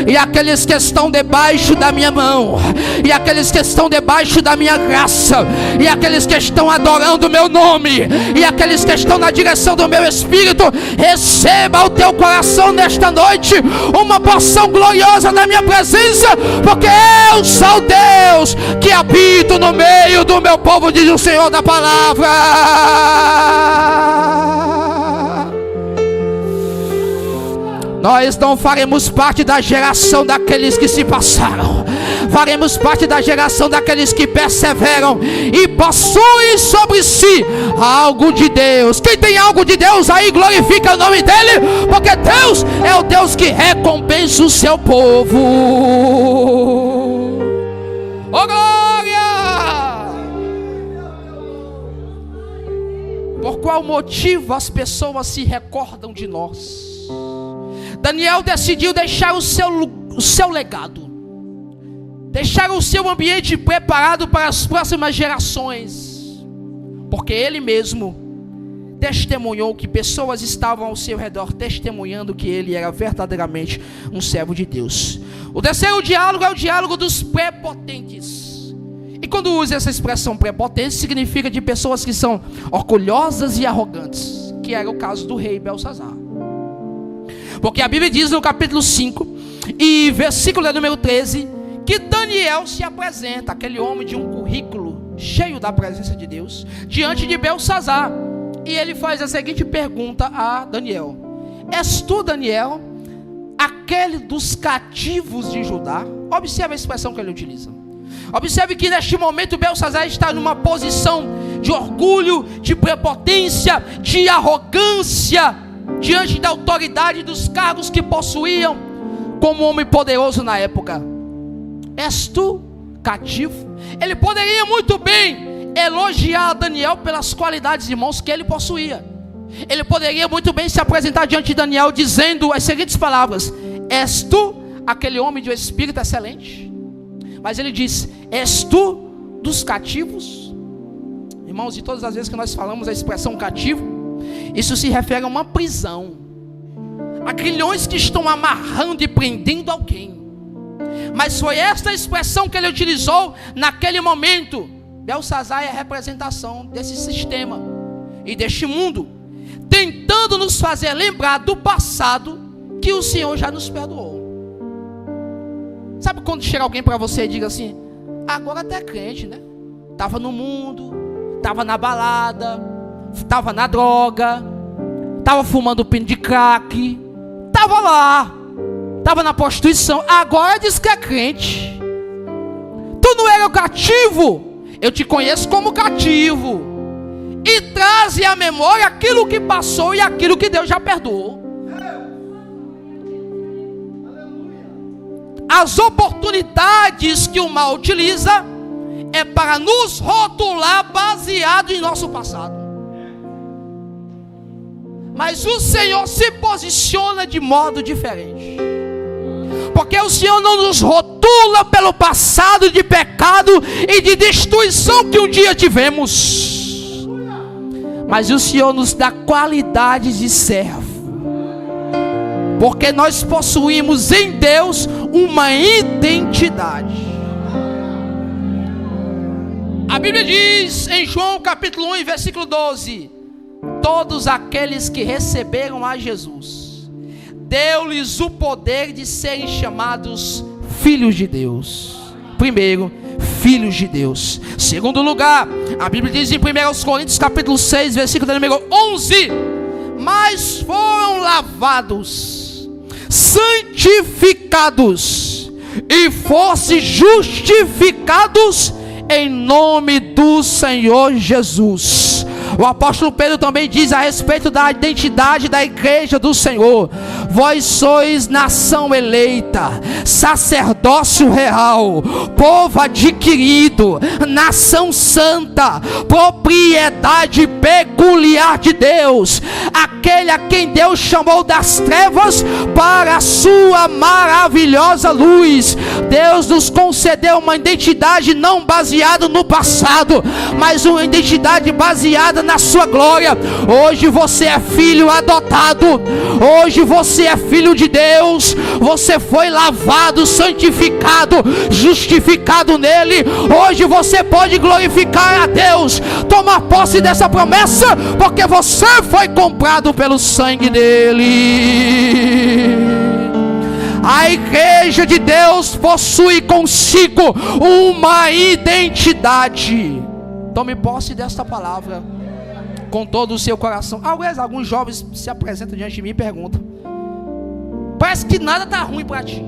E aqueles que estão debaixo da minha mão, e aqueles que estão debaixo da minha graça, e aqueles que estão adorando o meu nome, e aqueles que estão na direção do meu espírito, receba ao teu coração nesta noite uma porção gloriosa da minha presença, porque eu sou Deus que habito no meio do meu povo, diz o Senhor da palavra. Nós não faremos parte da geração daqueles que se passaram. Faremos parte da geração daqueles que perseveram e possuem sobre si algo de Deus. Quem tem algo de Deus aí, glorifica o nome dele, porque Deus é o Deus que recompensa o seu povo. Oh glória! Por qual motivo as pessoas se recordam de nós? Daniel decidiu deixar o seu legado, deixar o seu ambiente preparado para as próximas gerações, porque ele mesmo testemunhou que pessoas estavam ao seu redor testemunhando que ele era verdadeiramente um servo de Deus. O terceiro diálogo é o diálogo dos prepotentes. E quando usa essa expressão prepotente, significa de pessoas que são orgulhosas e arrogantes, que era o caso do rei Belsazar. Porque a Bíblia diz no capítulo 5 e versículo número 13, que Daniel se apresenta, aquele homem de um currículo cheio da presença de Deus, diante de Belsazar. E ele faz a seguinte pergunta a Daniel: és tu, Daniel, aquele dos cativos de Judá? Observe a expressão que ele utiliza. Observe que neste momento Belsazar está numa posição de orgulho, de prepotência, de arrogância, diante da autoridade dos cargos que possuíam como homem poderoso na época. És tu cativo? Ele poderia muito bem elogiar Daniel pelas qualidades, irmãos, que ele possuía. Ele poderia muito bem se apresentar diante de Daniel dizendo as seguintes palavras: és tu aquele homem de um espírito excelente? Mas ele diz: és tu dos cativos? Irmãos, de todas as vezes que nós falamos a expressão cativo, isso se refere a uma prisão, a grilhões que estão amarrando e prendendo alguém. Mas foi esta expressão que ele utilizou naquele momento. Belsazar é a representação desse sistema e deste mundo, tentando nos fazer lembrar do passado que o Senhor já nos perdoou. Sabe quando chega alguém para você e diga assim: agora até é crente, né? Estava no mundo, estava na balada, estava na droga, estava fumando pino de crack, estava lá, estava na prostituição, agora diz que é crente. Tu não era cativo? Eu te conheço como cativo. E traze à memória aquilo que passou e aquilo que Deus já perdoou. As oportunidades que o mal utiliza é para nos rotular baseado em nosso passado. Mas o Senhor se posiciona de modo diferente. Porque o Senhor não nos rotula pelo passado de pecado e de destruição que um dia tivemos. Mas o Senhor nos dá qualidades de servo. Porque nós possuímos em Deus uma identidade. A Bíblia diz em João capítulo 1, versículo 12: todos aqueles que receberam a Jesus, deu-lhes o poder de serem chamados filhos de Deus. Primeiro, filhos de Deus. Segundo lugar, a Bíblia diz em 1 Coríntios capítulo 6, versículo número 11: mas foram lavados, santificados e fossem justificados em nome do Senhor Jesus. O apóstolo Pedro também diz a respeito da identidade da igreja do Senhor: vós sois nação eleita, sacerdócio real, povo adquirido, nação santa, propriedade peculiar de Deus, aquele a quem Deus chamou das trevas para a sua maravilhosa luz. Deus nos concedeu uma identidade não baseada no passado, mas uma identidade baseada na sua glória. Hoje você é filho adotado, hoje você é filho de Deus, você foi lavado, santificado, justificado nele. Hoje você pode glorificar a Deus, tomar posse dessa promessa, porque você foi comprado pelo sangue dele. A igreja de Deus possui consigo uma identidade. Tome posse desta palavra com todo o seu coração. Alguns jovens se apresentam diante de mim e perguntam: parece que nada está ruim para ti,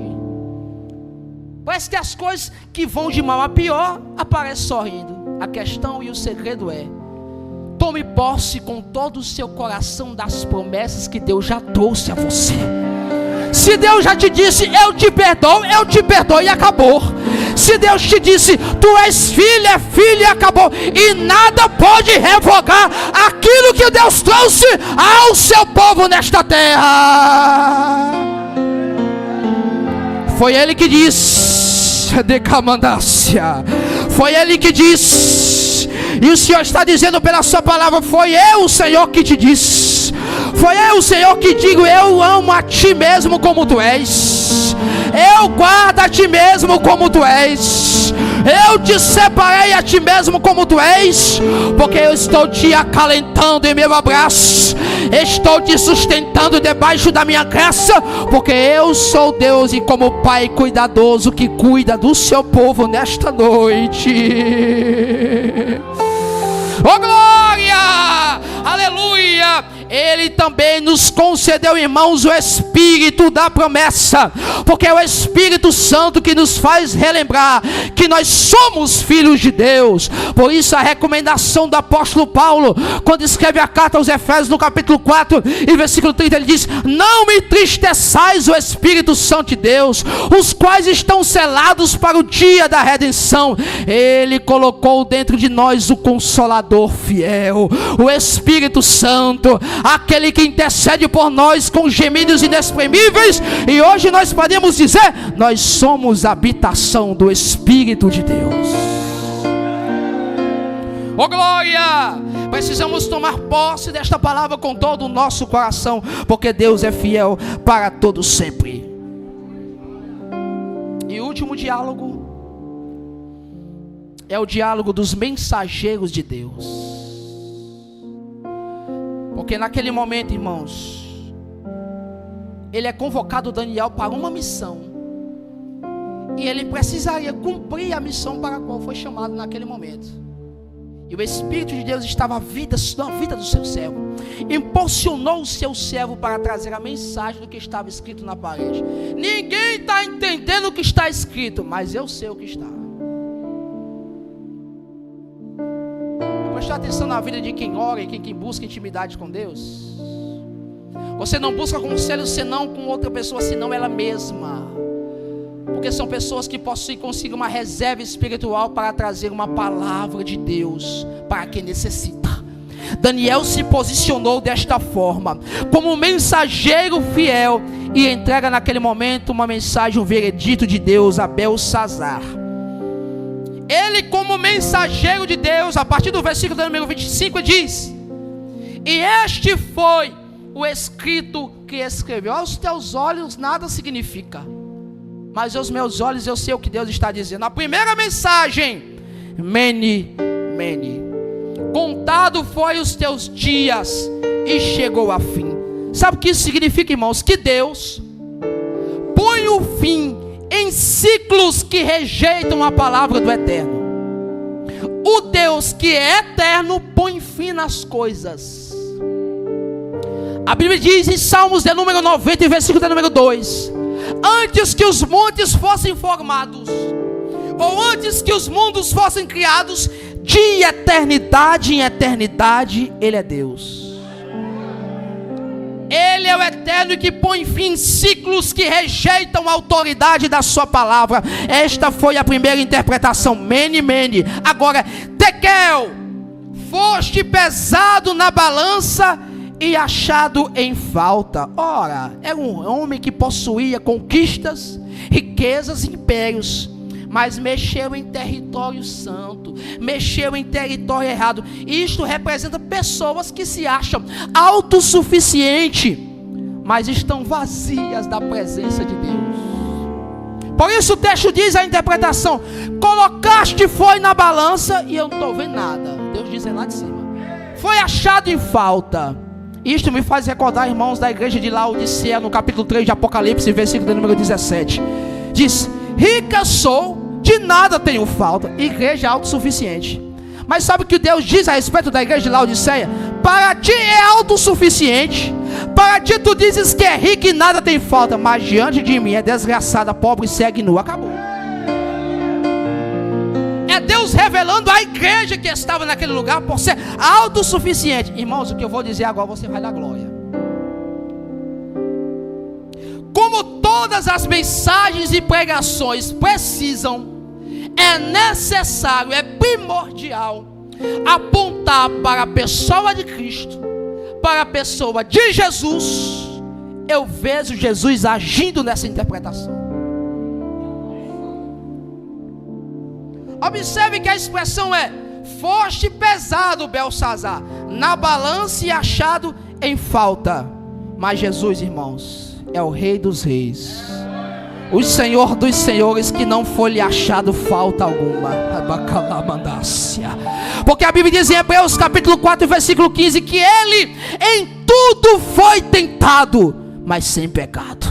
parece que as coisas que vão de mal a pior aparecem sorrindo. A questão e o segredo é: tome posse com todo o seu coração das promessas que Deus já trouxe a você. Se Deus já te disse eu te perdoo e acabou. Se Deus te disse tu és filha, é filha e acabou. E nada pode revogar aquilo que Deus trouxe ao seu povo nesta terra. Foi Ele que disse, decamandácia. Foi Ele que disse. E o Senhor está dizendo pela sua palavra: foi eu, o Senhor, que te disse. Foi eu, o Senhor, que digo: eu amo a ti mesmo como tu és. Eu guardo a ti mesmo como tu és. Eu te separei a ti mesmo como tu és, porque eu estou te acalentando em meu abraço, estou te sustentando debaixo da minha graça, porque eu sou Deus e como Pai cuidadoso que cuida do seu povo nesta noite. Oh glória, aleluia. Ele também nos concedeu, irmãos, o Espírito da promessa, porque é o Espírito Santo que nos faz relembrar que nós somos filhos de Deus. Por isso a recomendação do apóstolo Paulo, quando escreve a carta aos Efésios no capítulo 4 e versículo 30, ele diz: não entristeçais o Espírito Santo de Deus, os quais estão selados para o dia da redenção. Ele colocou dentro de nós o Consolador fiel, o Espírito Santo, aquele que intercede por nós com gemidos inexprimíveis. E hoje nós podemos dizer: nós somos a habitação do Espírito de Deus. Oh glória! Precisamos tomar posse desta palavra com todo o nosso coração, porque Deus é fiel para todo sempre. E o último diálogo é o diálogo dos mensageiros de Deus. Porque naquele momento, irmãos, ele é convocado, Daniel, para uma missão. E ele precisaria cumprir a missão para a qual foi chamado naquele momento. E o Espírito de Deus estava na vida do seu servo. Impulsionou o seu servo para trazer a mensagem do que estava escrito na parede. Ninguém está entendendo o que está escrito, mas eu sei o que está. Prestar atenção na vida de quem ora e quem busca intimidade com Deus. Você não busca conselho senão com outra pessoa, senão ela mesma. Porque são pessoas que possuem consigo uma reserva espiritual para trazer uma palavra de Deus para quem necessita. Daniel se posicionou desta forma, como um mensageiro fiel, e entrega naquele momento uma mensagem, um veredito de Deus a Belsazar. Ele, como mensageiro de Deus, a partir do versículo número 25, diz: e este foi o escrito que escreveu. Aos teus olhos nada significa, mas aos meus olhos eu sei o que Deus está dizendo. A primeira mensagem: Mene, Mene, contado foi os teus dias e chegou a fim. Sabe o que isso significa, irmãos? Que Deus põe o fim em ciclos que rejeitam a palavra do eterno. O Deus que é eterno põe fim nas coisas. A Bíblia diz em Salmos de número 90, versículo de número 2: antes que os montes fossem formados, ou antes que os mundos fossem criados, de eternidade em eternidade Ele é Deus. Ele é o eterno que põe fim em ciclos que rejeitam a autoridade da sua palavra. Esta foi a primeira interpretação: Mene, Mene. Agora, Tekel, foste pesado na balança e achado em falta. Ora, era um homem que possuía conquistas, riquezas e impérios, mas mexeu em território santo, mexeu em território errado. Isto representa pessoas que se acham autossuficientes, mas estão vazias da presença de Deus. Por isso o texto diz, a interpretação: colocaste foi na balança e eu não estou vendo nada. Deus diz lá de cima: foi achado em falta. Isto me faz recordar, irmãos, da igreja de Laodiceia, no capítulo 3 de Apocalipse, versículo número 17. Diz: rica sou, de nada tenho falta. Igreja autossuficiente. Mas sabe o que Deus diz a respeito da igreja de Laodiceia? Para ti é autossuficiente, para ti tu dizes que é rico e nada tem falta, mas diante de mim é desgraçada, pobre, cega e nua. Acabou. É Deus revelando a igreja que estava naquele lugar por ser autossuficiente. Irmãos, o que eu vou dizer agora você vai dar glória. Como todas as mensagens e pregações precisam, é necessário, é primordial apontar para a pessoa de Cristo, para a pessoa de Jesus. Eu vejo Jesus agindo nessa interpretação. Observe que a expressão é: foste pesado, Belsazar, na balança e achado em falta. Mas Jesus, irmãos, é o Rei dos Reis, o Senhor dos Senhores, que não foi lhe achado falta alguma. Porque a Bíblia diz em Hebreus capítulo 4, versículo 15, que Ele em tudo foi tentado, mas sem pecado.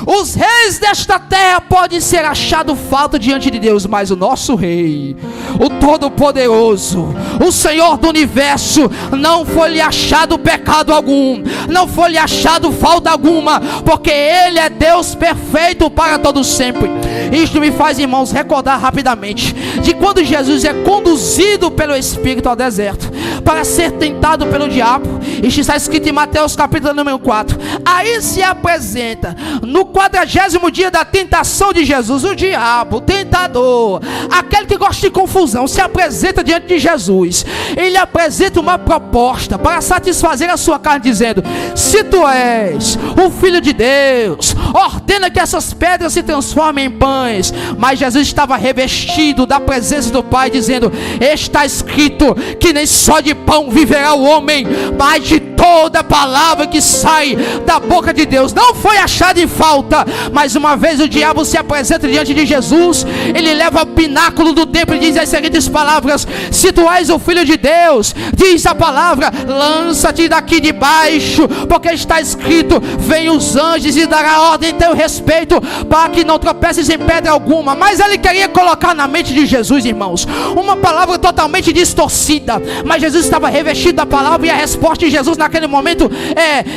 Os reis desta terra podem ser achados falta diante de Deus, mas o nosso Rei, o Todo-Poderoso, o Senhor do Universo, não foi lhe achado pecado algum, não foi lhe achado falta alguma, porque Ele é Deus perfeito para todo sempre. Isto me faz, irmãos, recordar rapidamente de quando Jesus é conduzido pelo Espírito ao deserto para ser tentado pelo diabo. Isto está escrito em Mateus capítulo número 4. Aí se apresenta no 40º dia da tentação de Jesus, o diabo, o tentador, aquele que gosta de confusão, se apresenta diante de Jesus. Ele apresenta uma proposta para satisfazer a sua carne, dizendo: se tu és o Filho de Deus, ordena que essas pedras se transformem em pães. Mas Jesus estava revestido da presença do Pai, dizendo: está escrito que nem só só de pão viverá o homem, mas de toda palavra que sai da boca de Deus. Não foi achado em falta. Mais uma vez o diabo se apresenta diante de Jesus. Ele leva ao pináculo do templo e diz as seguintes palavras: se tu és o Filho de Deus, diz a palavra, lança-te daqui de baixo, porque está escrito: vem os anjos e dará ordem em teu respeito, para que não tropeces em pedra alguma. Mas ele queria colocar na mente de Jesus, irmãos, uma palavra totalmente distorcida. Mas Jesus estava revestido da palavra, e a resposta de Jesus naquele momento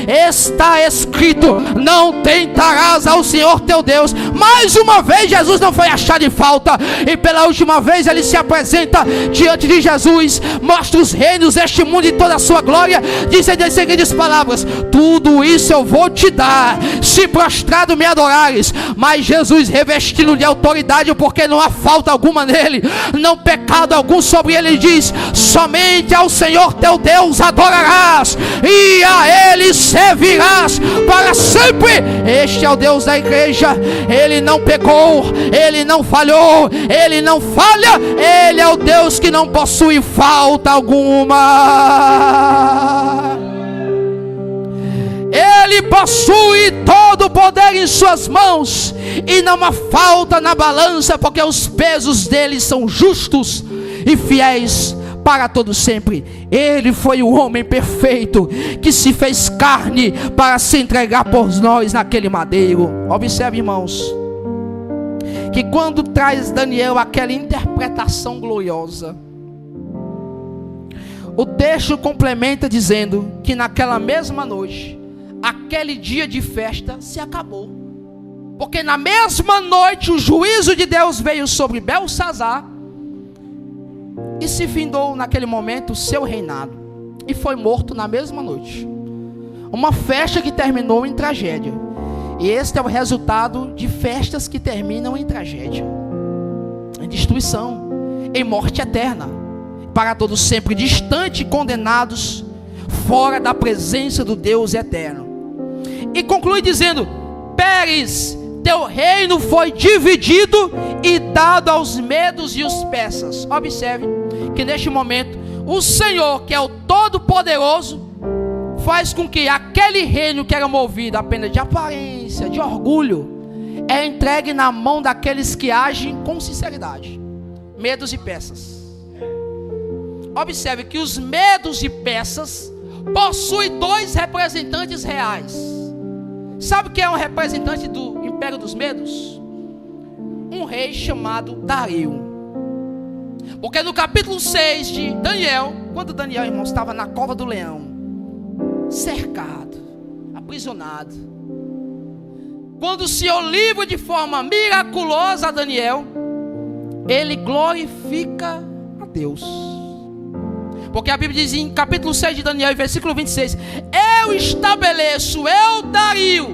está escrito: não tentarás ao Senhor teu Deus. Mais uma vez Jesus não foi achado em falta, e pela última vez ele se apresenta diante de Jesus, mostra os reinos deste mundo e toda a sua glória, diz as seguintes palavras: tudo isso eu vou te dar, se prostrado me adorares. Mas Jesus, revestindo de autoridade, porque não há falta alguma nele, não pecado algum sobre ele, diz: somente ao Senhor teu Deus adorarás, e a ele servirás para sempre. Este é o Deus da igreja. Ele não pecou, ele não falhou, ele não falha. Ele é o Deus que não possui falta alguma. Ele possui todo o poder em suas mãos, e não há falta na balança, porque os pesos dele são justos e fiéis para todo sempre. Ele foi o homem perfeito que se fez carne para se entregar por nós naquele madeiro. Observe, irmãos, que quando traz Daniel aquela interpretação gloriosa, o texto complementa dizendo que naquela mesma noite, aquele dia de festa se acabou, porque na mesma noite o juízo de Deus veio sobre Belsazar, e se findou naquele momento o seu reinado, e foi morto na mesma noite. Uma festa que terminou em tragédia. E este é o resultado de festas que terminam em tragédia, em destruição, em morte eterna, para todos sempre distante, condenados, fora da presença do Deus eterno. E conclui dizendo: Pérez, teu reino foi dividido e dado aos medos e os persas. Observe que neste momento o Senhor, que é o Todo-Poderoso, faz com que aquele reino que era movido apenas de aparência, de orgulho, é entregue na mão daqueles que agem com sinceridade. Medos e persas. Observe que os medos e persas possuem dois representantes reais. Sabe quem é um representante do Império dos Medos? Um rei chamado Dario. Porque no capítulo 6 de Daniel, quando Daniel, irmão, estava na cova do leão, cercado, aprisionado, quando o Senhor livra de forma miraculosa a Daniel, ele glorifica a Deus. Porque a Bíblia diz em capítulo 6 de Daniel, versículo 26: eu estabeleço, eu Dario,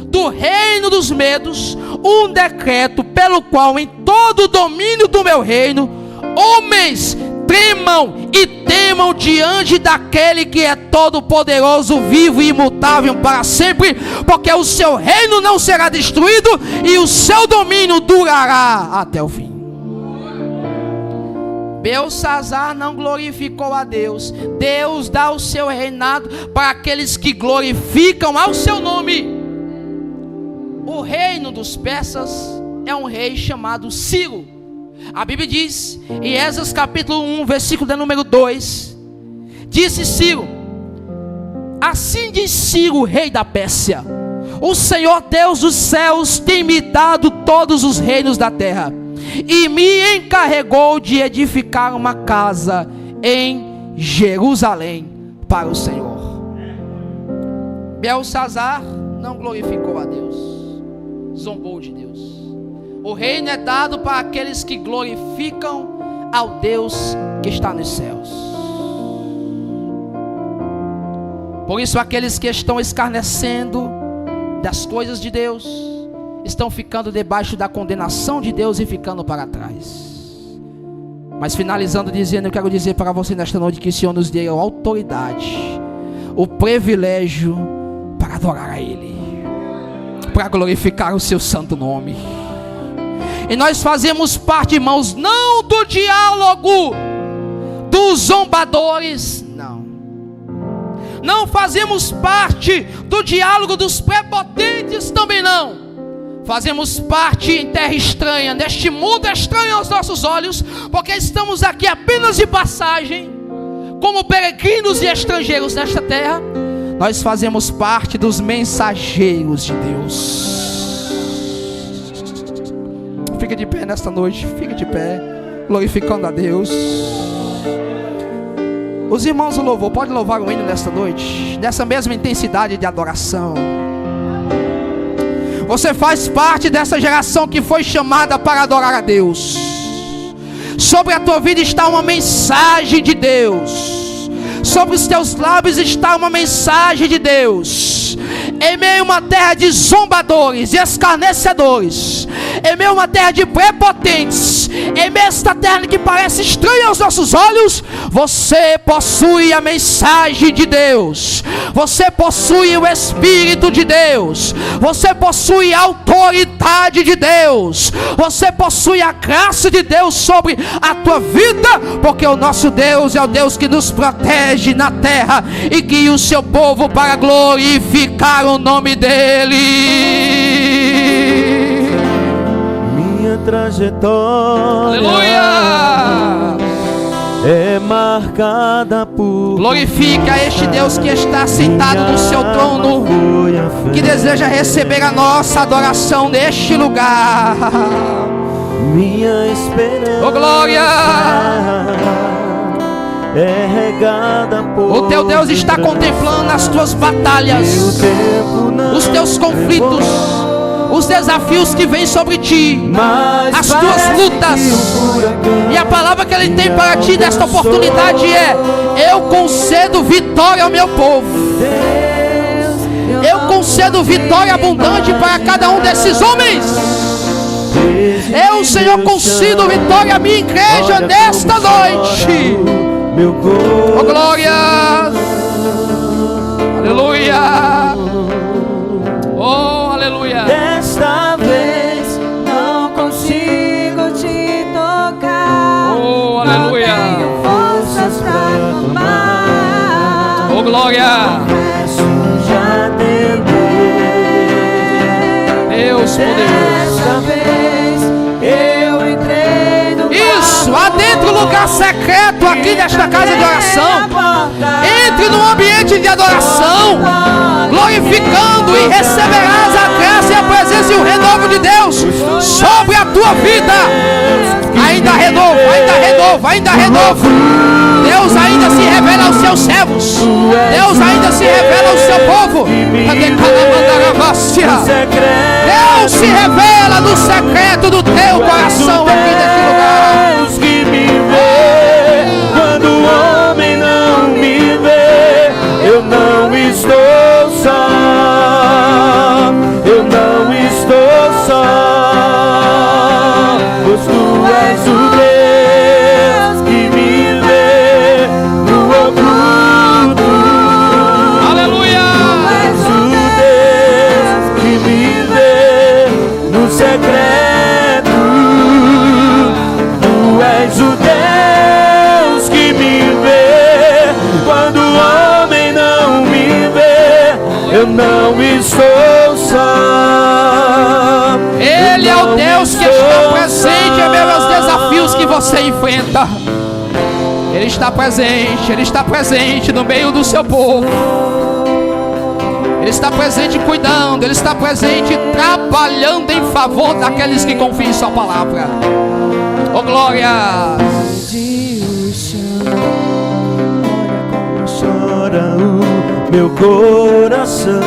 do reino dos Medos, um decreto pelo qual em todo o domínio do meu reino, homens tremam e temam diante daquele que é todo poderoso, vivo e imutável para sempre, porque o seu reino não será destruído e o seu domínio durará até o fim. Belsazar não glorificou a Deus. Deus dá o seu reinado para aqueles que glorificam ao seu nome. O reino dos persas é um rei chamado Ciro. A Bíblia diz em Esdras capítulo 1, versículo de número 2: disse Ciro: assim diz Ciro, rei da Pérsia: o Senhor Deus dos céus tem me dado todos os reinos da terra, e me encarregou de edificar uma casa em Jerusalém para o Senhor. Belsazar não glorificou a Deus, zombou de Deus. O reino é dado para aqueles que glorificam ao Deus que está nos céus. Por isso aqueles que estão escarnecendo das coisas de Deus estão ficando debaixo da condenação de Deus e ficando para trás. Mas finalizando dizendo, eu quero dizer para você nesta noite que o Senhor nos deu a autoridade, o privilégio para adorar a Ele, para glorificar o seu santo nome. E nós fazemos parte, irmãos, não do diálogo dos zombadores, não. Não fazemos parte do diálogo dos prepotentes, também não. Fazemos parte em terra estranha, neste mundo estranho aos nossos olhos, porque estamos aqui apenas de passagem, como peregrinos e estrangeiros nesta terra. Nós fazemos parte dos mensageiros de Deus. Fica de pé nesta noite, fica de pé, glorificando a Deus. Os irmãos do louvor, pode louvar o hino nesta noite, nessa mesma intensidade de adoração. Você faz parte dessa geração que foi chamada para adorar a Deus. Sobre a tua vida está uma mensagem de Deus. Sobre os teus lábios está uma mensagem de Deus. Em meio a uma terra de zombadores e escarnecedores, em meio a uma terra de prepotentes, em meio a esta terra que parece estranha aos nossos olhos, você possui a mensagem de Deus. Você possui o Espírito de Deus. Você possui a autoridade de Deus. Você possui a graça de Deus sobre a tua vida, porque o nosso Deus é o Deus que nos protege na terra e guia o seu povo para glorificar o nome dele. Minha trajetória, aleluia, é marcada por... Glorifica este Deus que está sentado no seu trono, que deseja receber a nossa adoração neste lugar. Minha esperança, oh glória, é regada por... O teu Deus está contemplando as tuas batalhas, os teus conflitos, os desafios que vêm sobre ti, as tuas lutas. E a palavra que Ele tem para ti nesta oportunidade é: eu concedo vitória ao meu povo. Eu concedo vitória abundante para cada um desses homens. Eu, Senhor, concedo vitória à minha igreja nesta noite. Oh glória, aleluia, oh aleluia. Desta vez não consigo te tocar. Oh aleluia. Não tenho forças pra clamar. Oh glória. Já tentei. Deus poderoso. Desta vez eu entrei no Isso, adentre o lugar secreto aqui nesta casa de oração. Entre no ambiente de adoração, glorificando, e receberás a graça e a presença e o renovo de Deus sobre a tua vida. Ainda renovo, ainda renovo, ainda renovo. Deus ainda se revela aos seus servos. Deus ainda se revela ao seu povo. Deus se revela no secreto do teu coração aqui neste lugar. Deus que me vê quando o homem não me vê. Eu não estou só. Eu não estou só. Pois tu és o Deus que me vê no oculto. Aleluia. Tu és o Deus que me vê no secreto. Tu és o Deus que me vê quando o homem não me vê. Eu não estou só. Ele é o Deus que está presente em meio aos desafios que você enfrenta. Ele está presente no meio do seu povo. Ele está presente cuidando, Ele está presente trabalhando em favor daqueles que confiam em sua palavra. Oh glória! Chora o meu coração.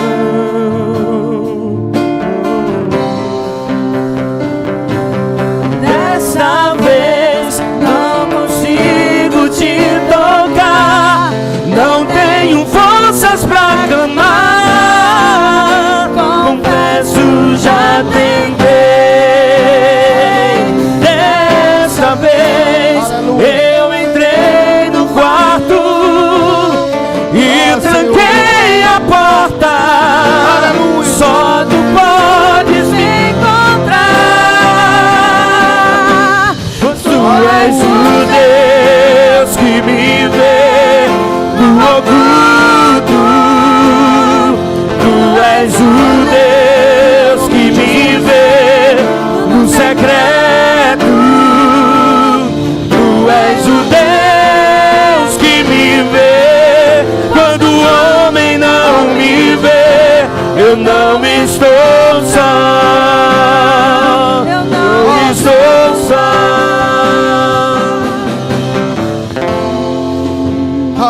Dessa vez não consigo te tocar. Não tenho forças pra clamar. Confesso, já tentei. Dessa vez eu entrei no quarto e tranquei a porta.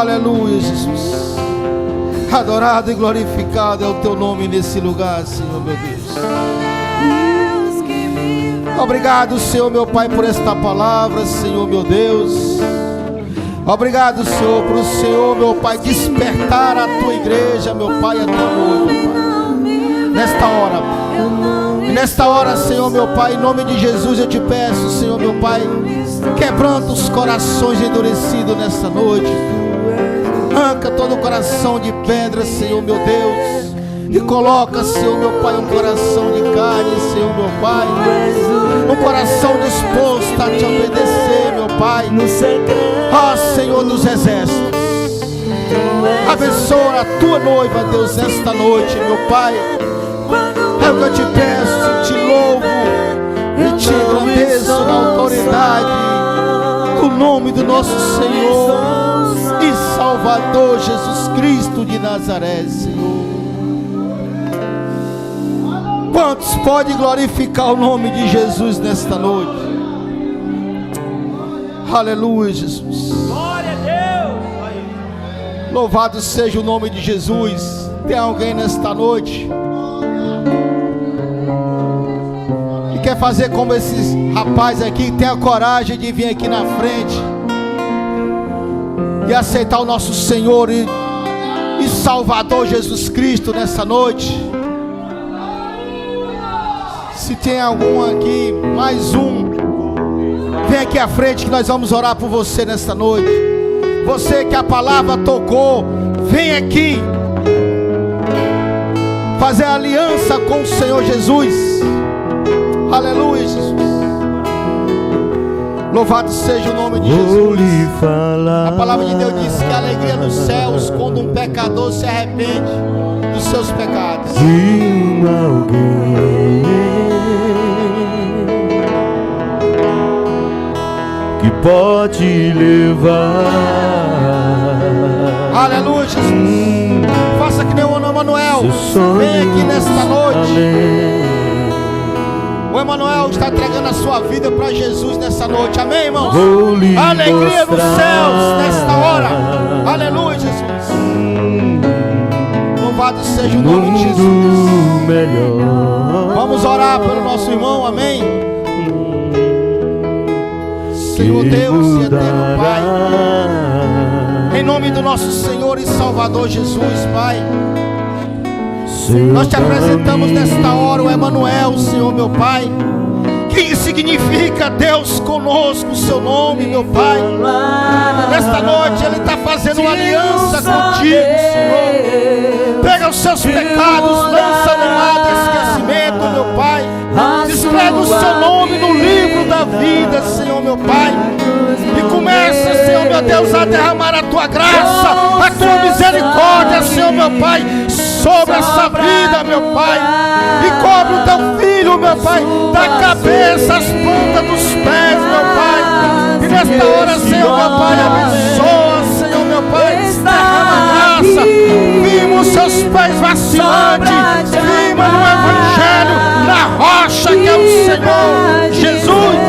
Aleluia, Jesus. Adorado e glorificado é o teu nome nesse lugar, Senhor, meu Deus. Obrigado, Senhor, meu Pai, por esta palavra, Senhor, meu Deus. Obrigado, Senhor, por o Senhor, meu Pai, despertar a tua igreja, meu Pai, a tua noiva, Pai. Nesta hora, e nesta hora, Senhor, meu Pai, em nome de Jesus eu te peço, Senhor, meu Pai, quebranta os corações endurecidos nesta noite. Arranca todo o coração de pedra, Senhor, meu Deus, e coloca, Senhor, meu Pai, um coração de carne, Senhor, meu Pai, um coração disposto a te obedecer, meu Pai. Ó Senhor dos exércitos, abençoa a tua noiva, Deus, esta noite, meu Pai. É o que eu te peço, te louvo e te agradeço na autoridade do nome do nosso Senhor e Salvador Jesus Cristo de Nazaré, Senhor. Quantos podem glorificar o nome de Jesus nesta noite? Aleluia, Jesus. Glória a Deus. Louvado seja o nome de Jesus. Tem alguém nesta noite que quer fazer como esses rapazes aqui, que tem a coragem de vir aqui na frente e aceitar o nosso Senhor e Salvador Jesus Cristo nessa noite? Se tem algum aqui, mais um, vem aqui à frente que nós vamos orar por você nesta noite. Você que a palavra tocou, vem aqui fazer aliança com o Senhor Jesus. Aleluia, Jesus. Louvado seja o nome de Jesus. A palavra de Deus diz que a alegria nos céus quando um pecador se arrepende dos seus pecados. De alguém que pode levar. Aleluia, Jesus. Faça que nem o Emanuel. Vem aqui nesta noite. O Emanuel está entregando a sua vida para Jesus nessa noite. Amém, irmãos? Alegria nos céus nesta hora. Aleluia, Jesus. Louvado seja o nome de Jesus. Vamos orar pelo nosso irmão. Amém. Senhor Deus e eterno Pai, em nome do nosso Senhor e Salvador Jesus, Pai, nós te apresentamos nesta hora o Emanuel, Senhor, meu Pai, que significa Deus conosco, o seu nome, meu Pai. Nesta noite ele está fazendo uma aliança contigo, Senhor. Pega os seus pecados, lança no mar do esquecimento, meu Pai. Escreve o seu nome no livro da vida, Senhor, meu Pai. E começa, Senhor, meu Deus, a derramar a tua graça, a tua misericórdia, Senhor, meu Pai, sobre essa vida, meu Pai. E cobre o teu filho, meu Pai, da cabeça às pontas dos pés, meu Pai. E nesta hora, Senhor, meu Pai, abençoa, Senhor, meu Pai, derrama graça. Vimos seus pés vacilantes, firma no Evangelho, na rocha que é o Senhor Jesus.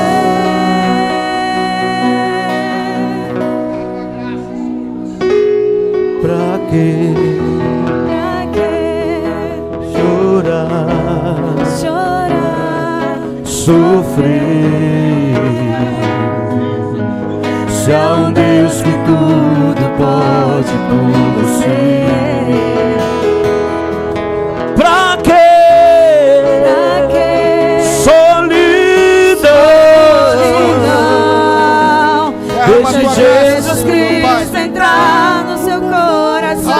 Pra que chorar, sofrer, se há um Deus que tudo pode com você? Pra que solidão? Deixa Jesus Cristo entrar no seu coração.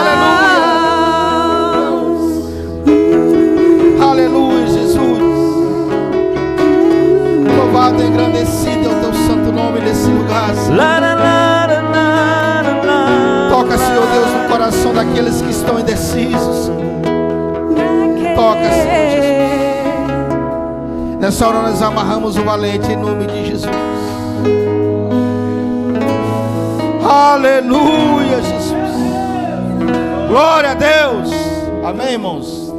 Aleluia, Jesus. Louvado e engrandecido é o teu santo nome nesse lugar, Senhor. Toca, Senhor Deus, no coração daqueles que estão indecisos. Toca, Senhor Jesus. Nessa hora nós amarramos o valente em nome de Jesus. Aleluia, Jesus. Glória a Deus. Amém, irmãos?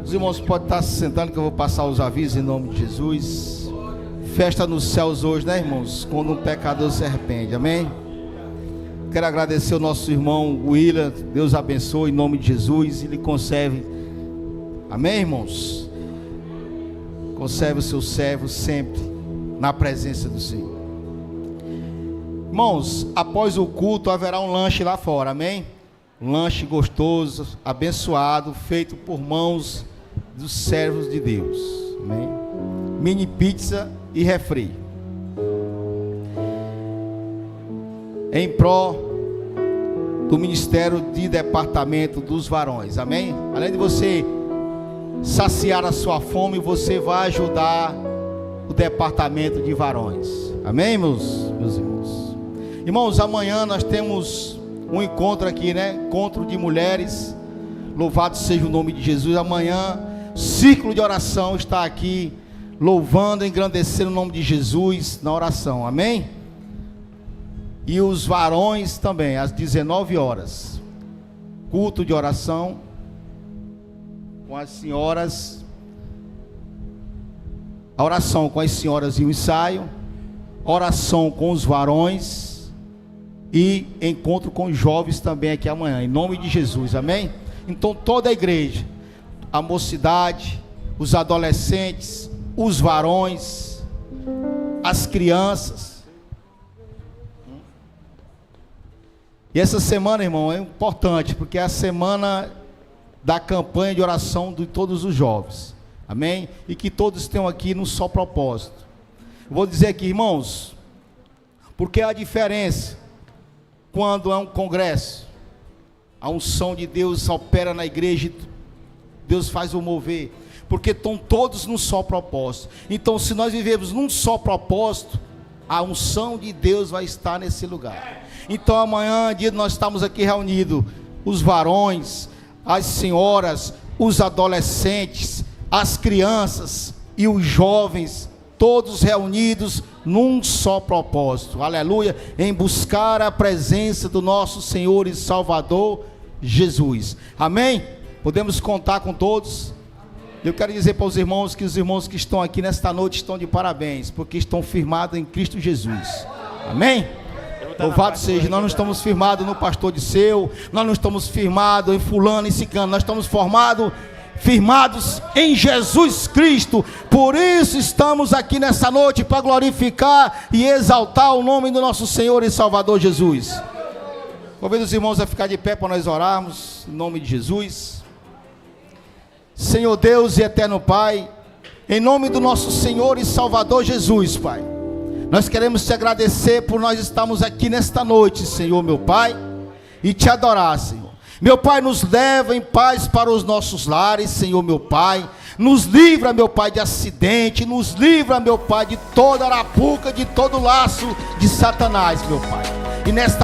Os irmãos podem estar se sentando que eu vou passar os avisos em nome de Jesus. festa nos céus hoje, né, irmãos? Quando um pecador se arrepende, amém? Quero agradecer ao nosso irmão William, Deus abençoe em nome de Jesus e lhe conserve, amém, irmãos? Conserve o seu servo sempre na presença do Senhor. Irmãos, após o culto haverá um lanche lá fora, amém? Um lanche gostoso, abençoado, feito por mãos dos servos de Deus, amém? Mini pizza e refri, em prol do Ministério de Departamento dos Varões, amém? Além de você saciar a sua fome, você vai ajudar o Departamento de Varões, amém, meus irmãos? Irmãos, amanhã nós temos um encontro aqui, né? Encontro de mulheres, louvado seja o nome de Jesus. Amanhã, círculo de oração está aqui, louvando, engrandecendo o nome de Jesus na oração, amém? E os varões também, às 19 horas, culto de oração, com as senhoras, a oração com as senhoras e o ensaio, oração com os varões, e encontro com os jovens também aqui amanhã, em nome de Jesus, amém? Então toda a igreja, a mocidade, os adolescentes, os varões, as crianças. E essa semana, irmão, é importante, porque é a semana da campanha de oração de todos os jovens, amém? E que todos tenham aqui num só propósito. Eu vou dizer aqui, irmãos, porque a diferença quando é um congresso, a unção de Deus opera na igreja, Deus faz o mover, porque estão todos num só propósito. Então, se nós vivemos num só propósito, a unção de Deus vai estar nesse lugar. Então, amanhã, dia nós estamos aqui reunidos, os varões, as senhoras, os adolescentes, as crianças e os jovens, todos reunidos num só propósito, aleluia, em buscar a presença do nosso Senhor e Salvador Jesus, amém? Podemos contar com todos? Eu quero dizer para os irmãos que que estão aqui nesta noite estão de parabéns, porque estão firmados em Cristo Jesus, amém? Louvado seja, nós não estamos firmados no pastor Disseu, nós não estamos firmados em fulano e ciclano, nós estamos firmados em Jesus Cristo. Por isso estamos aqui nessa noite, para glorificar e exaltar o nome do nosso Senhor e Salvador Jesus. Convido os irmãos a ficar de pé para nós orarmos, em nome de Jesus. Senhor Deus e eterno Pai, em nome do nosso Senhor e Salvador Jesus, Pai, nós queremos te agradecer por nós estarmos aqui nesta noite, Senhor meu Pai, e te adorar, Senhor. Meu Pai, nos leva em paz para os nossos lares, Senhor meu Pai. Nos livra, meu Pai, de acidente. Nos livra, meu Pai, de toda arapuca, de todo laço de Satanás, meu Pai. E nesta